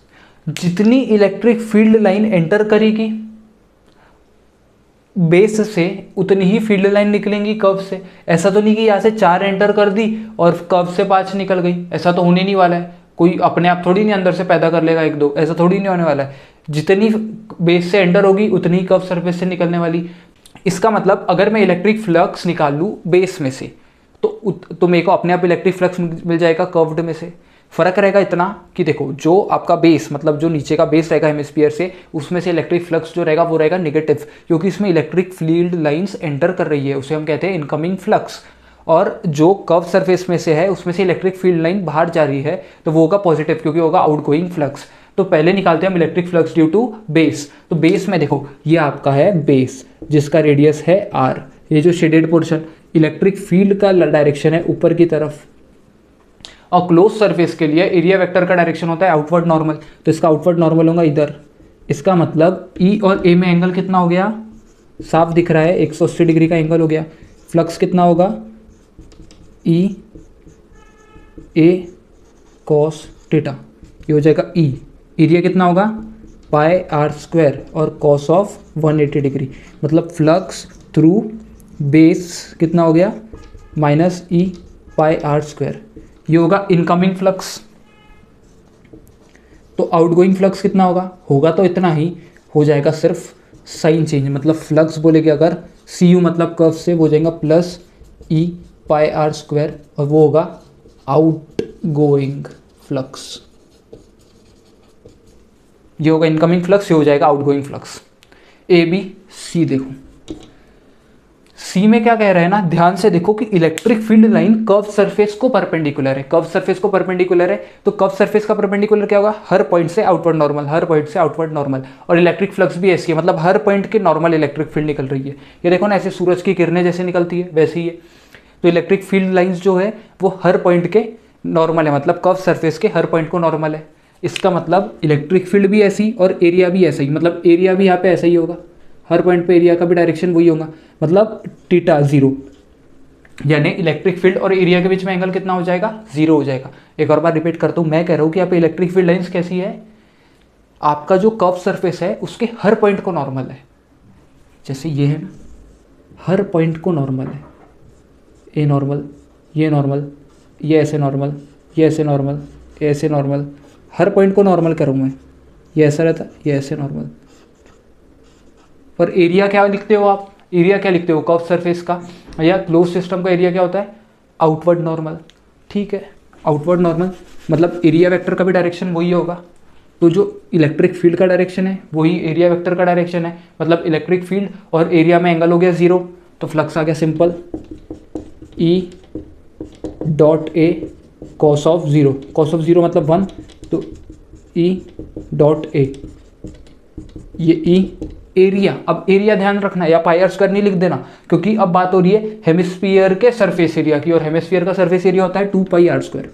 जितनी इलेक्ट्रिक फील्ड लाइन एंटर करेगी बेस से उतनी ही फील्ड लाइन निकलेंगी कर्व से। ऐसा तो नहीं कि यहाँ से 4 एंटर कर दी और कर्व से 5 निकल गई, ऐसा तो होने नहीं वाला है, कोई अपने आप थोड़ी नहीं अंदर से पैदा कर लेगा 1-2, ऐसा थोड़ी नहीं होने वाला है। जितनी बेस से एंटर होगी उतनी ही कर्व सरफेस से निकलने वाली। इसका मतलब अगर मैं इलेक्ट्रिक फ्लक्स निकाल लूँ बेस में से तो मेरे को अपने आप इलेक्ट्रिक फ्लक्स मिल जाएगा कर्व्ड में से। फर्क रहेगा इतना कि देखो जो आपका बेस मतलब जो नीचे का बेस रहेगा हेमिस्फीयर से, उसमें से इलेक्ट्रिक फ्लक्स जो रहेगा वो रहेगा नेगेटिव, क्योंकि इसमें इलेक्ट्रिक फील्ड लाइंस एंटर कर रही है, उसे हम कहते हैं इनकमिंग फ्लक्स। और जो कर्व सरफेस में से है उसमें से इलेक्ट्रिक फील्ड लाइन बाहर जा रही है तो वो होगा पॉजिटिव, क्योंकि होगा आउटगोइंग फ्लक्स। तो पहले निकालते हैं हम electric flux due to base. तो बेस में देखो ये आपका है बेस जिसका रेडियस है r, ये जो शेडेड पोर्शन इलेक्ट्रिक फील्ड का डायरेक्शन है ऊपर की तरफ, और क्लोज सरफेस के लिए एरिया वेक्टर का डायरेक्शन होता है आउटवर्ड नॉर्मल, तो इसका आउटवर्ड नॉर्मल होगा इधर। इसका मतलब E और A में एंगल कितना हो गया, साफ दिख रहा है 180 डिग्री का एंगल हो गया। फ्लक्स कितना होगा, E A cos थीटा, ये हो जाएगा E। एरिया कितना होगा पाई r² और cos ऑफ 180 डिग्री, मतलब फ्लक्स थ्रू बेस कितना हो गया -E पाई r², ये होगा इनकमिंग फ्लक्स। तो आउटगोइंग फ्लक्स कितना होगा तो इतना ही हो जाएगा, सिर्फ साइन चेंज, मतलब फ्लक्स बोलेगे अगर सी यू मतलब कर्व से हो जाएगा plus e pi are square, और वो होगा आउट गोइंग फ्लक्स। ये होगा इनकमिंग फ्लक्स, ये हो जाएगा outgoing flux. A b c देखो, सी में क्या कह रहे हैं ना, ध्यान से देखो कि electric field line curve surface को परपेंडिकुलर है, कर्व सरफेस को परपेंडिकुलर है, तो कर्व सरफेस का परपेंडिकुलर क्या होगा, हर पॉइंट से आउटवर्ड नॉर्मल, हर पॉइंट से आउटवर्ड नॉर्मल। और इलेक्ट्रिक फ्लक्स भी ऐसी है, मतलब हर पॉइंट के नॉर्मल इलेक्ट्रिक फील्ड निकल रही है। ये देखो ना, ऐसे सूरज की किरणें जैसे निकलती है वैसे ही है। तो इलेक्ट्रिक फील्ड लाइन्स जो है वो हर पॉइंट के नॉर्मल है, मतलब कर्व सरफेस के हर पॉइंट को नॉर्मल है। इसका मतलब इलेक्ट्रिक फील्ड भी ऐसी और एरिया भी ऐसा ही, मतलब एरिया भी यहाँ पे ऐसा ही होगा, हर पॉइंट पे एरिया का भी डायरेक्शन वही होगा, मतलब थीटा जीरो, यानी इलेक्ट्रिक फील्ड और एरिया के बीच में एंगल कितना हो जाएगा, जीरो हो जाएगा। एक और बार रिपीट करता हूँ, मैं कह रहा हूँ कि यहाँ पे इलेक्ट्रिक फील्ड लाइन्स कैसी है, आपका जो कर्व सरफेस है उसके हर पॉइंट को नॉर्मल है, जैसे ये है ना, हर पॉइंट को नॉर्मल है, ए नॉर्मल, ये नॉर्मल, ये ऐसे नॉर्मल, ये ऐसे नॉर्मल, ये ऐसे नॉर्मल, हर पॉइंट को नॉर्मल करूँ मैं, ये ऐसा रहता, ये ऐसे नॉर्मल। और एरिया क्या लिखते हो आप, एरिया क्या लिखते हो कर्व सरफेस का या क्लोज सिस्टम का एरिया क्या होता है, आउटवर्ड नॉर्मल। ठीक है, आउटवर्ड नॉर्मल मतलब एरिया वेक्टर का भी डायरेक्शन वही होगा, तो जो इलेक्ट्रिक फील्ड का डायरेक्शन है वही एरिया वेक्टर का डायरेक्शन है, मतलब इलेक्ट्रिक फील्ड और एरिया में एंगल हो गया जीरो, तो फ्लक्स आ गया simple E dot A cos of zero, cos of zero मतलब 1, तो ई डॉट ए, ये ई एरिया। अब एरिया ध्यान रखना, या पाई आर स्क्वायर नहीं लिख देना, क्योंकि अब बात हो रही है हेमिस्फीयर के सरफेस एरिया की, और हेमिस्फीयर का सरफेस एरिया होता है 2 पाई आर स्क्वायर।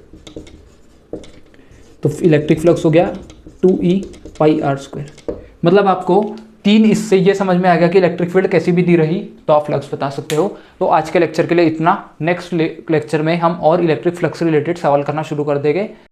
तो इलेक्ट्रिक फ्लक्स हो गया 2e पाई आर स्क्वायर। मतलब आपको 3 इससे ये समझ में आ गया कि इलेक्ट्रिक फील्ड कैसी भी दी रही तो आप फ्लक्स बता सकते हो। तो आज के लेक्चर के लिए इतना, नेक्स्ट लेक्चर में हम और इलेक्ट्रिक फ्लक्स रिलेटेड सवाल करना शुरू कर देंगे।